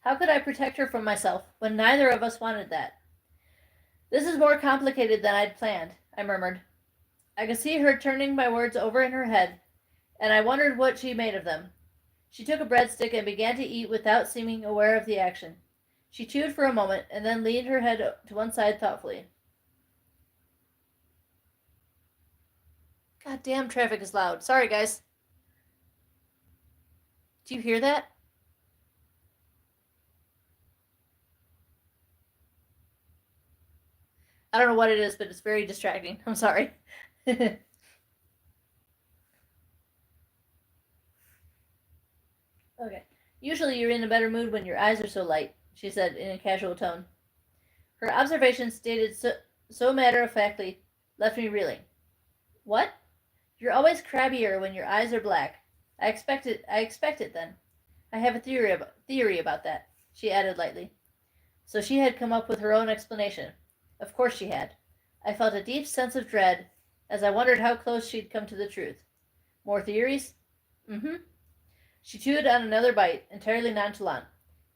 How could I protect her from myself when neither of us wanted that? This is more complicated than I'd planned, I murmured. I could see her turning my words over in her head, and I wondered what she made of them. She took a breadstick and began to eat without seeming aware of the action. She chewed for a moment and then leaned her head to one side thoughtfully. God damn, traffic is loud. Sorry, guys. Do you hear that? I don't know what it is, but it's very distracting. I'm sorry. Okay. Usually you're in a better mood when your eyes are so light, she said in a casual tone. Her observation, stated so matter-of-factly, left me reeling. What? You're always crabbier when your eyes are black. I expect it then. I have a theory about that, she added lightly. So she had come up with her own explanation. Of course she had. I felt a deep sense of dread as I wondered how close she'd come to the truth. More theories? Mm-hmm. She chewed on another bite, entirely nonchalant,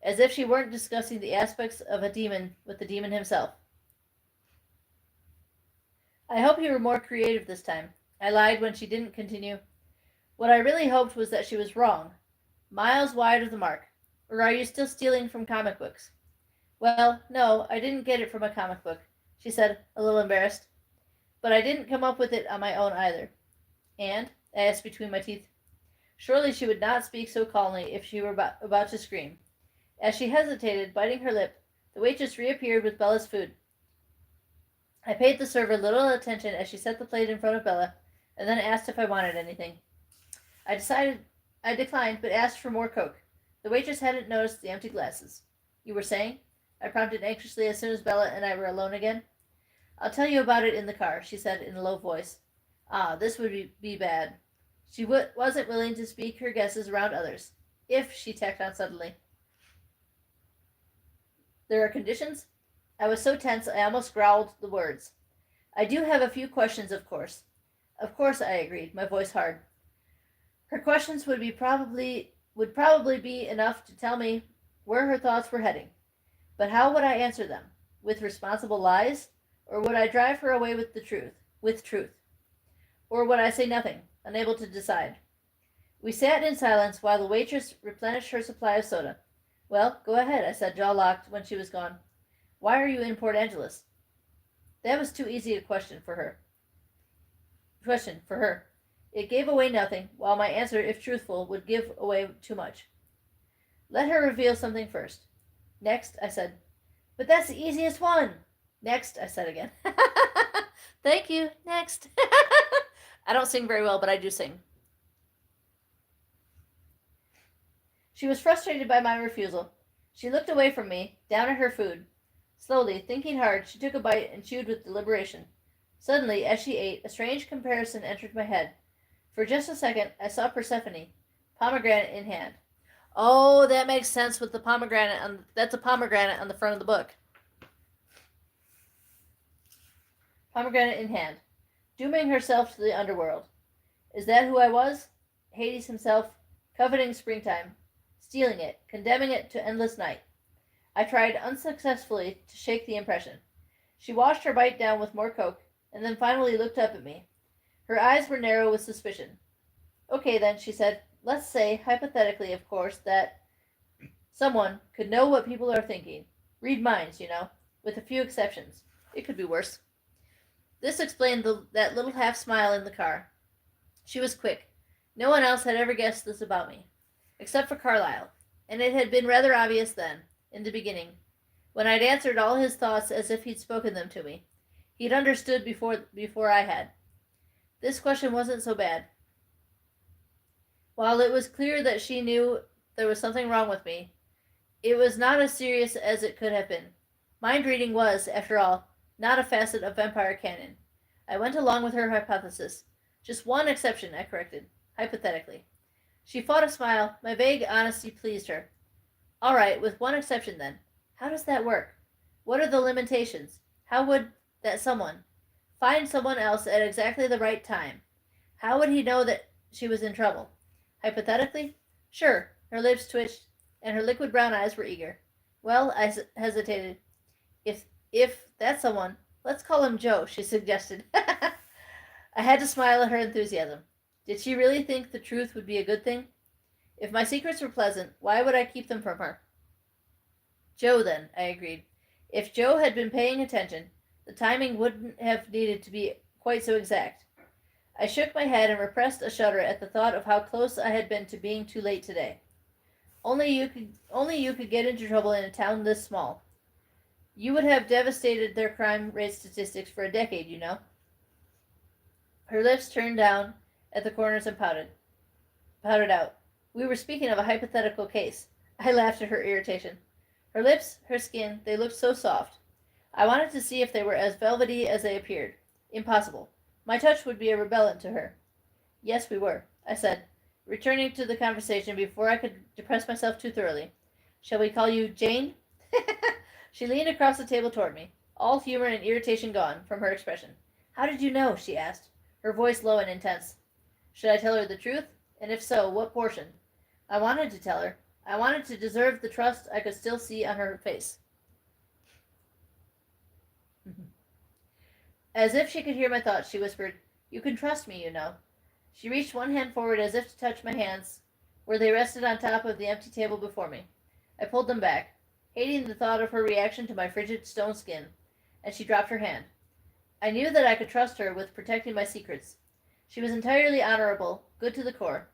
as if she weren't discussing the aspects of a demon with the demon himself. I hope you were more creative this time. I lied when she didn't continue. What I really hoped was that she was wrong, miles wide of the mark. Or are you still stealing from comic books? Well, no, I didn't get it from a comic book, she said, a little embarrassed. But I didn't come up with it on my own either. And? I asked between my teeth. Surely she would not speak so calmly if she were about to scream. As she hesitated, biting her lip, the waitress reappeared with Bella's food. I paid the server little attention as she set the plate in front of Bella, and then asked if I wanted anything. I declined, but asked for more Coke. The waitress hadn't noticed the empty glasses. You were saying? I prompted anxiously as soon as Bella and I were alone again. I'll tell you about it in the car, she said in a low voice. This would be bad. She wasn't willing to speak her guesses around others. If, she tacked on suddenly. There are conditions? I was so tense I almost growled the words. I do have a few questions, of course. Of course, I agreed, my voice hard. Her questions would probably be enough to tell me where her thoughts were heading. But how would I answer them? With responsible lies? Or would I drive her away with the truth? With truth? Or would I say nothing, unable to decide? We sat in silence while the waitress replenished her supply of soda. Well, go ahead, I said, jaw locked, when she was gone. Why are you in Port Angeles? That was too easy a question for her. It gave away nothing, while my answer, if truthful, would give away too much. Let her reveal something first. Next, I said. But that's the easiest one. Next, I said again. Thank you. Next. I don't sing very well, but I do sing. She was frustrated by my refusal. She looked away from me, down at her food. Slowly, thinking hard, she took a bite and chewed with deliberation. Suddenly, as she ate, a strange comparison entered my head. For just a second, I saw Persephone, pomegranate in hand. Oh, that makes sense with the pomegranate. That's a pomegranate on the front of the book. Pomegranate in hand, dooming herself to the underworld. Is that who I was? Hades himself, coveting springtime, stealing it, condemning it to endless night. I tried unsuccessfully to shake the impression. She washed her bite down with more Coke, and then finally looked up at me. Her eyes were narrow with suspicion. Okay then, she said, let's say, hypothetically of course, that someone could know what people are thinking. Read minds, you know, with a few exceptions. It could be worse. This explained that little half smile in the car. She was quick. No one else had ever guessed this about me, except for Carlyle, and it had been rather obvious then, in the beginning, when I'd answered all his thoughts as if he'd spoken them to me. He'd understood before I had. This question wasn't so bad. While it was clear that she knew there was something wrong with me, it was not as serious as it could have been. Mind reading was, after all, not a facet of vampire canon. I went along with her hypothesis. Just one exception, I corrected, hypothetically. She fought a smile. My vague honesty pleased her. All right, with one exception then. How does that work? What are the limitations? How would that someone find someone else at exactly the right time? How would he know that she was in trouble? Hypothetically? Sure. Her lips twitched, and her liquid brown eyes were eager. Well, I hesitated. If that's someone, let's call him Joe, she suggested. I had to smile at her enthusiasm. Did she really think the truth would be a good thing? If my secrets were pleasant, why would I keep them from her? Joe, then, I agreed. If Joe had been paying attention, the timing wouldn't have needed to be quite so exact. I shook my head and repressed a shudder at the thought of how close I had been to being too late today. Only you could get into trouble in a town this small. You would have devastated their crime rate statistics for a decade, you know. Her lips turned down at the corners and pouted out. We were speaking of a hypothetical case. I laughed at her irritation. Her lips, her skin, they looked so soft. I wanted to see if they were as velvety as they appeared. Impossible. My touch would be a rebellion to her. Yes, we were, I said, returning to the conversation before I could depress myself too thoroughly. Shall we call you Jane? She leaned across the table toward me, all humor and irritation gone from her expression. How did you know? She asked, her voice low and intense. Should I tell her the truth? And if so, what portion? I wanted to tell her. I wanted to deserve the trust I could still see on her face. As if she could hear my thoughts, she whispered, "You can trust me, you know." She reached one hand forward as if to touch my hands, where they rested on top of the empty table before me. I pulled them back, hating the thought of her reaction to my frigid stone skin, and she dropped her hand. I knew that I could trust her with protecting my secrets. She was entirely honorable, good to the core,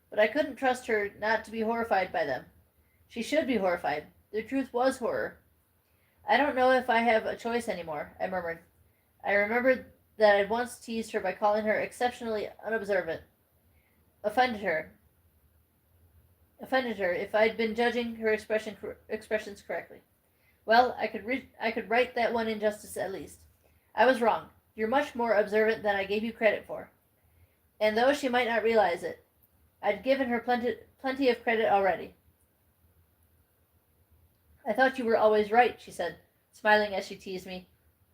but I couldn't trust her not to be horrified by them. She should be horrified. The truth was horror. "I don't know if I have a choice anymore," I murmured. I remembered that I'd once teased her by calling her exceptionally unobservant. Offended her. Offended her if I'd been judging her expressions correctly. Well, I could right that one injustice at least. I was wrong. You're much more observant than I gave you credit for. And though she might not realize it, I'd given her plenty of credit already. "I thought you were always right," she said, smiling as she teased me.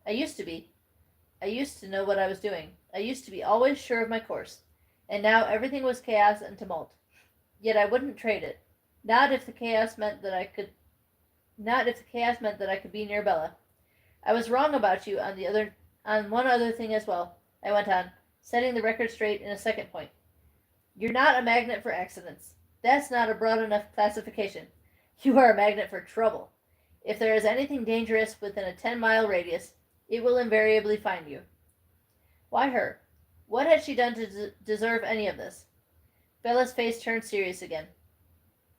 "I used to be. I used to know what I was doing. I used to be always sure of my course. And now everything was chaos and tumult. Yet I wouldn't trade it. Not if the chaos meant that I could be near Bella. I was wrong about you on one other thing as well," I went on, setting the record straight in a second point. "You're not a magnet for accidents. That's not a broad enough classification. You are a magnet for trouble. If there is anything dangerous within a 10-mile radius, it will invariably find you." Why her? What had she done to deserve any of this? Bella's face turned serious again.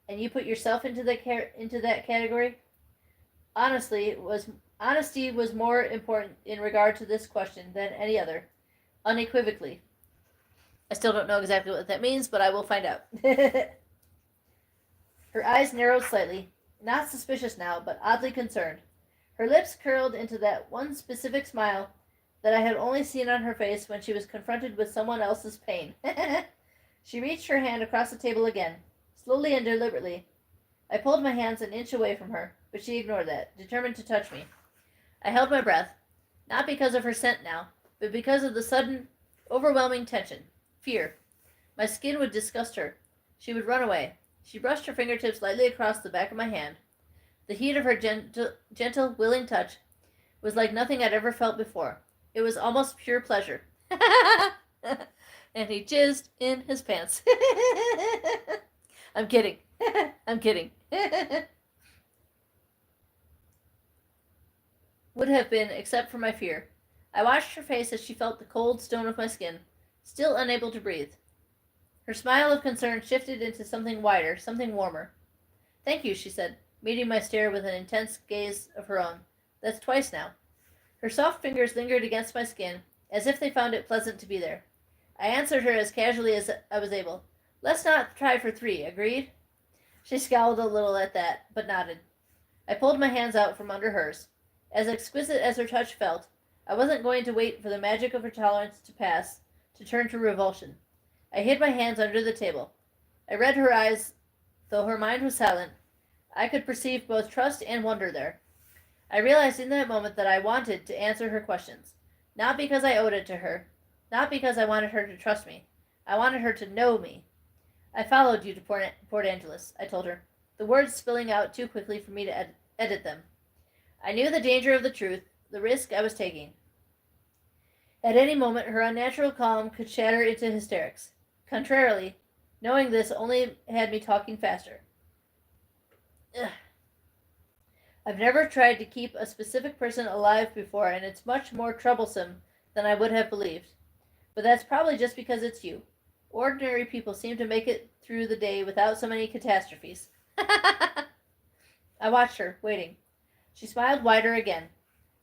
"And you put yourself into that category?" Honesty was more important in regard to this question than any other, unequivocally. I still don't know exactly what that means, but I will find out. Her eyes narrowed slightly, not suspicious now, but oddly concerned. Her lips curled into that one specific smile that I had only seen on her face when she was confronted with someone else's pain. She reached her hand across the table again, slowly and deliberately. I pulled my hands an inch away from her, but she ignored that, determined to touch me. I held my breath, not because of her scent now, but because of the sudden, overwhelming tension, fear. My skin would disgust her. She would run away. She brushed her fingertips lightly across the back of my hand. The heat of her gentle, willing touch was like nothing I'd ever felt before. It was almost pure pleasure. And he jizzed in his pants. I'm kidding. I'm kidding. Would have been, except for my fear. I watched her face as she felt the cold stone of my skin, still unable to breathe. Her smile of concern shifted into something wider, something warmer. "Thank you," she said, meeting my stare with an intense gaze of her own. "That's twice now." Her soft fingers lingered against my skin, as if they found it pleasant to be there. I answered her as casually as I was able. "Let's not try for 3, agreed?" She scowled a little at that, but nodded. I pulled my hands out from under hers. As exquisite as her touch felt, I wasn't going to wait for the magic of her tolerance to pass, to turn to revulsion. I hid my hands under the table. I read her eyes, though her mind was silent. I could perceive both trust and wonder there. I realized in that moment that I wanted to answer her questions, not because I owed it to her, not because I wanted her to trust me. I wanted her to know me. "I followed you to Port Angeles," I told her, the words spilling out too quickly for me to edit them. I knew the danger of the truth, the risk I was taking. At any moment, her unnatural calm could shatter into hysterics. Contrarily, knowing this only had me talking faster. Ugh. "I've never tried to keep a specific person alive before, and it's much more troublesome than I would have believed. But that's probably just because it's you. Ordinary people seem to make it through the day without so many catastrophes." I watched her, waiting. She smiled wider again.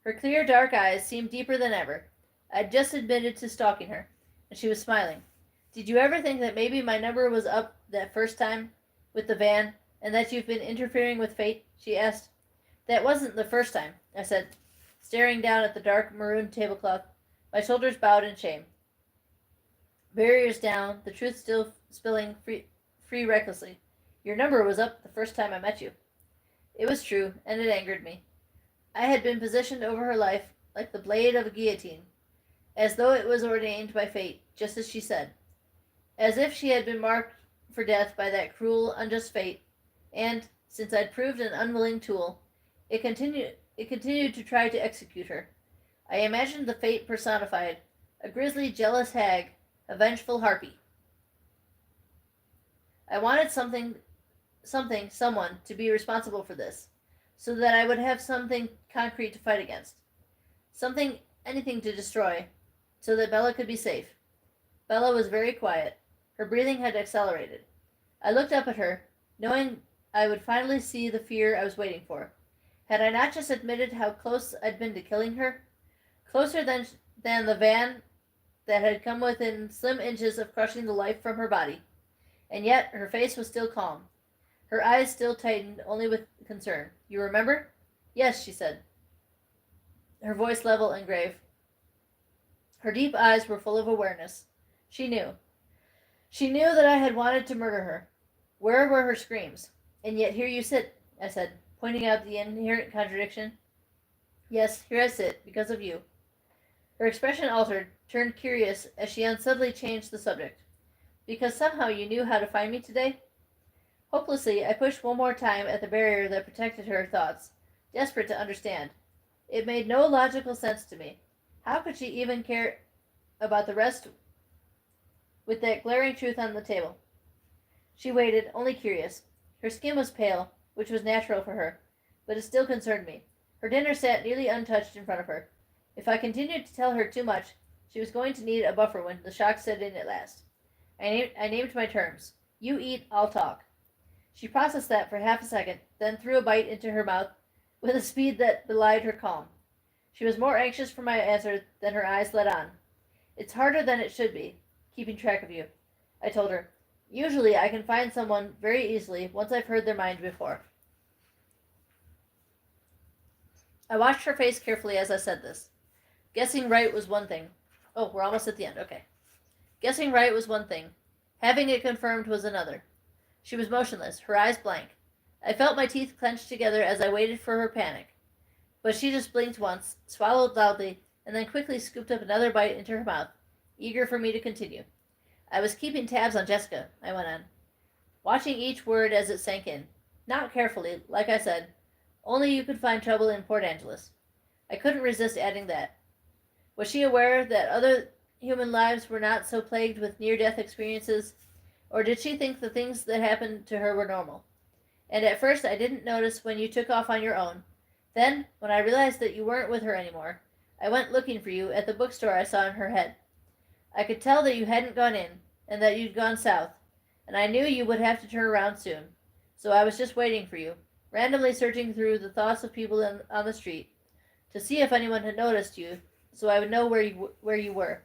Her clear, dark eyes seemed deeper than ever. I'd just admitted to stalking her, and she was smiling. "Did you ever think that maybe my number was up that first time with the van, and that you've been interfering with fate?" she asked. "That wasn't the first time," I said, staring down at the dark maroon tablecloth, my shoulders bowed in shame. Barriers down, the truth still spilling free recklessly. "Your number was up the first time I met you." It was true, and it angered me. I had been positioned over her life like the blade of a guillotine, as though it was ordained by fate, just as she said. As if she had been marked for death by that cruel, unjust fate, and, since I'd proved an unwilling tool, it continued to try to execute her. I imagined the fate personified, a grisly, jealous hag, a vengeful harpy. I wanted someone to be responsible for this, so that I would have something concrete to fight against. Anything to destroy, so that Bella could be safe. Bella was very quiet. Her breathing had accelerated. I looked up at her, knowing I would finally see the fear I was waiting for. Had I not just admitted how close I'd been to killing her? Closer than the van that had come within slim inches of crushing the life from her body. And yet her face was still calm. Her eyes still tightened, only with concern. You remember? Yes, she said, her voice level and grave. Her deep eyes were full of awareness. She knew. She knew that I had wanted to murder her. Where were her screams? And yet here you sit, I said, pointing out the inherent contradiction. Yes, here I sit, because of you. Her expression altered, turned curious as she unsubtly changed the subject. Because somehow you knew how to find me today? Hopelessly, I pushed one more time at the barrier that protected her thoughts, desperate to understand. It made no logical sense to me. How could she even care about the rest with that glaring truth on the table? She waited, only curious. Her skin was pale, which was natural for her, but it still concerned me. Her dinner sat nearly untouched in front of her. If I continued to tell her too much, she was going to need a buffer when the shock set in at last. I named my terms. You eat, I'll talk. She processed that for half a second, then threw a bite into her mouth with a speed that belied her calm. She was more anxious for my answer than her eyes let on. It's harder than it should be, keeping track of you, I told her. Usually I can find someone very easily once I've heard their mind before. I watched her face carefully as I said this. Guessing right was one thing. Oh, we're almost at the end, okay. Guessing right was one thing. Having it confirmed was another. She was motionless, her eyes blank. I felt my teeth clenched together as I waited for her panic. But she just blinked once, swallowed loudly, and then quickly scooped up another bite into her mouth, eager for me to continue. I was keeping tabs on Jessica, I went on, watching each word as it sank in. Not carefully, like I said. Only you could find trouble in Port Angeles. I couldn't resist adding that. Was she aware that other human lives were not so plagued with near-death experiences, or did she think the things that happened to her were normal? And at first I didn't notice when you took off on your own. Then, when I realized that you weren't with her anymore, I went looking for you at the bookstore I saw in her head. I could tell that you hadn't gone in, and that you'd gone south, and I knew you would have to turn around soon. So I was just waiting for you, randomly searching through the thoughts of people on the street, to see if anyone had noticed you, so I would know where you were.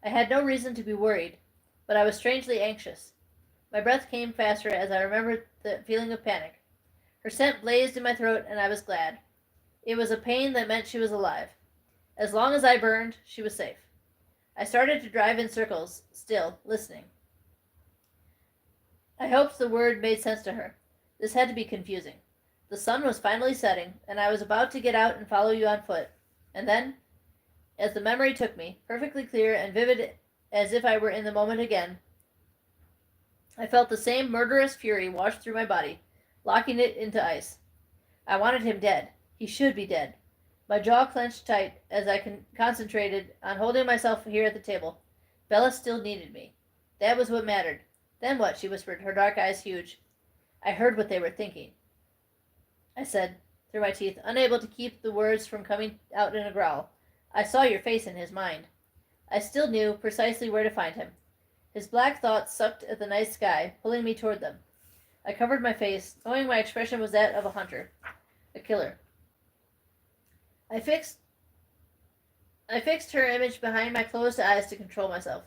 I had no reason to be worried, but I was strangely anxious. My breath came faster as I remembered the feeling of panic. Her scent blazed in my throat, and I was glad. It was a pain that meant she was alive. As long as I burned, she was safe. I started to drive in circles, still, listening. I hoped the word made sense to her. This had to be confusing. The sun was finally setting, and I was about to get out and follow you on foot. And then, as the memory took me, perfectly clear and vivid as if I were in the moment again, I felt the same murderous fury wash through my body, locking it into ice. I wanted him dead. He should be dead. My jaw clenched tight as I concentrated on holding myself here at the table. Bella still needed me. That was what mattered. Then what? She whispered, her dark eyes huge. I heard what they were thinking, I said, through my teeth, unable to keep the words from coming out in a growl. I saw your face in his mind. I still knew precisely where to find him. His black thoughts sucked at the night sky, pulling me toward them. I covered my face, knowing my expression was that of a hunter, a killer. I fixed her image behind my closed eyes to control myself.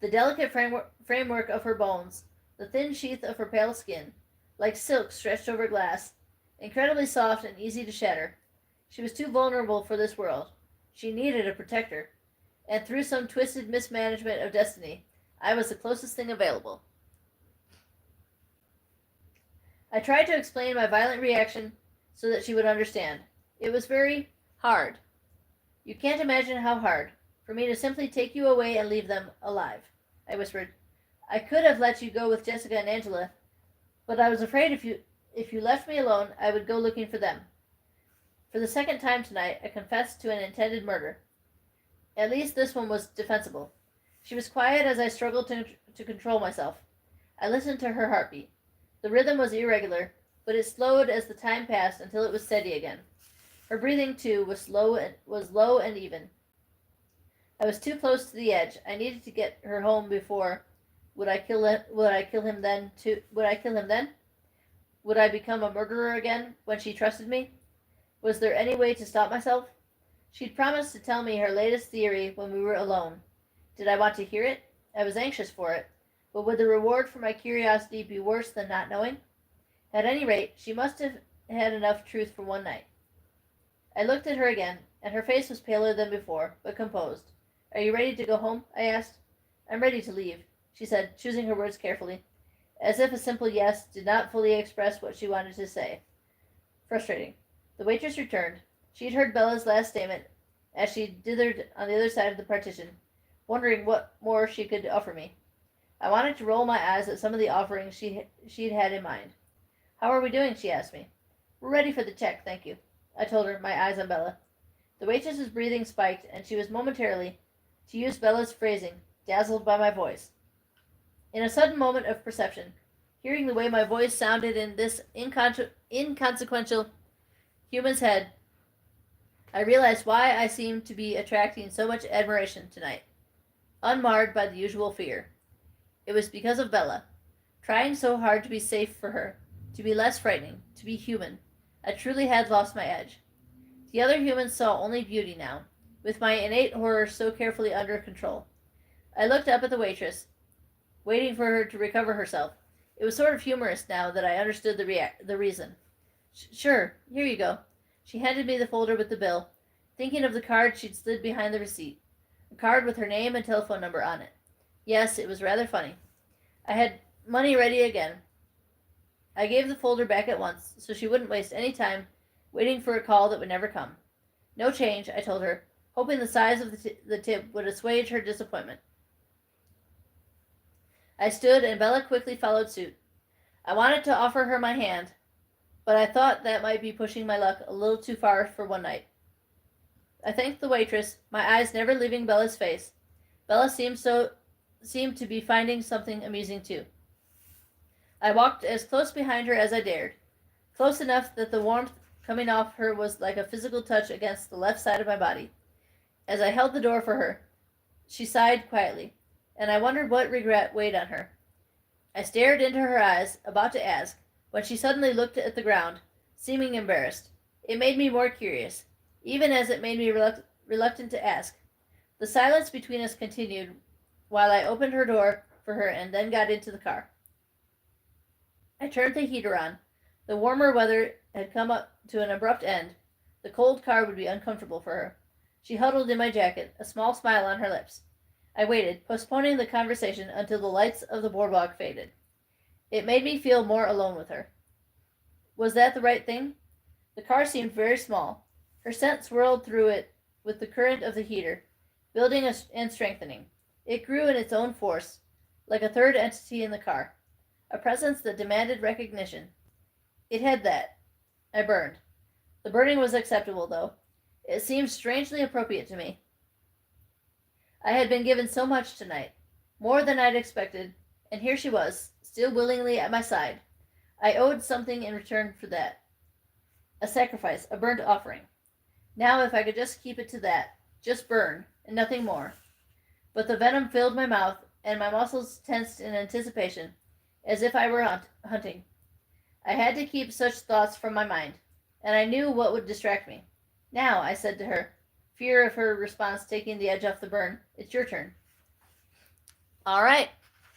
The delicate framework of her bones, the thin sheath of her pale skin, like silk stretched over glass, incredibly soft and easy to shatter. She was too vulnerable for this world. She needed a protector, and through some twisted mismanagement of destiny, I was the closest thing available. I tried to explain my violent reaction so that she would understand. It was very hard. You can't imagine how hard, for me to simply take you away and leave them alive, I whispered. I could have let you go with Jessica and Angela, but I was afraid if you left me alone, I would go looking for them. For the second time tonight, I confessed to an intended murder. At least this one was defensible. She was quiet as I struggled to control myself. I listened to her heartbeat. The rhythm was irregular, but it slowed as the time passed until it was steady again. Her breathing, too, was low and even. I was too close to the edge. I needed to get her home before. Would I kill him then? Would I become a murderer again when she trusted me? Was there any way to stop myself? She'd promised to tell me her latest theory when we were alone. Did I want to hear it? I was anxious for it. But would the reward for my curiosity be worse than not knowing? At any rate, she must have had enough truth for one night. I looked at her again, and her face was paler than before, but composed. Are you ready to go home? I asked. I'm ready to leave, she said, choosing her words carefully, as if a simple yes did not fully express what she wanted to say. Frustrating. The waitress returned. She'd heard Bella's last statement as she dithered on the other side of the partition, wondering what more she could offer me. I wanted to roll my eyes at some of the offerings she'd had in mind. How are we doing? She asked me. We're ready for the check, thank you, I told her, my eyes on Bella. The waitress's breathing spiked, and she was momentarily, to use Bella's phrasing, dazzled by my voice. In a sudden moment of perception, hearing the way my voice sounded in this inconsequential human's head, I realized why I seemed to be attracting so much admiration tonight, unmarred by the usual fear. It was because of Bella, trying so hard to be safe for her, to be less frightening, to be human. I truly had lost my edge. The other humans saw only beauty now, with my innate horror so carefully under control. I looked up at the waitress, waiting for her to recover herself. It was sort of humorous now that I understood the reason. Sure, here you go. She handed me the folder with the bill, thinking of the card she'd slid behind the receipt, a card with her name and telephone number on it. Yes, it was rather funny. I had money ready again. I gave the folder back at once, so she wouldn't waste any time waiting for a call that would never come. No change, I told her, hoping the size of the tip would assuage her disappointment. I stood, and Bella quickly followed suit. I wanted to offer her my hand, but I thought that might be pushing my luck a little too far for one night. I thanked the waitress, my eyes never leaving Bella's face. Bella seemed to be finding something amusing too. I walked as close behind her as I dared, close enough that the warmth coming off her was like a physical touch against the left side of my body. As I held the door for her, she sighed quietly, and I wondered what regret weighed on her. I stared into her eyes, about to ask, when she suddenly looked at the ground, seeming embarrassed. It made me more curious, even as it made me reluctant to ask. The silence between us continued while I opened her door for her and then got into the car. I turned the heater on. The warmer weather had come up to an abrupt end. The cold car would be uncomfortable for her. She huddled in my jacket, a small smile on her lips. I waited, postponing the conversation until the lights of the boardwalk faded. It made me feel more alone with her. Was that the right thing? The car seemed very small. Her scent swirled through it with the current of the heater, building and strengthening. It grew in its own force, like a third entity in the car, a presence that demanded recognition. It had that. I burned. The burning was acceptable, though. It seemed strangely appropriate to me. I had been given so much tonight, more than I'd expected, and here she was, still willingly at my side. I owed something in return for that. A sacrifice, a burnt offering. Now if I could just keep it to that, just burn, and nothing more. But the venom filled my mouth, and my muscles tensed in anticipation, as if I were hunting. I had to keep such thoughts from my mind, and I knew what would distract me. Now, I said to her, fear of her response taking the edge off the burn, it's your turn. All right,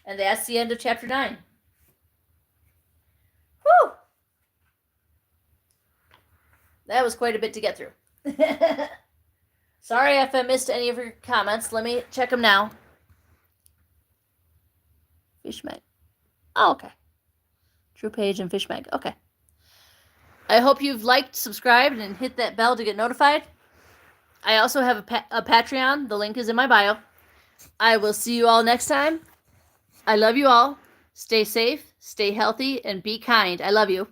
and that's the end of chapter 9. Whew! That was quite a bit to get through. Sorry if I missed any of your comments. Let me check them now. Fishmag. Oh, okay. True Page and Fishmag. Okay. I hope you've liked, subscribed, and hit that bell to get notified. I also have a Patreon. The link is in my bio. I will see you all next time. I love you all. Stay safe, stay healthy, and be kind. I love you.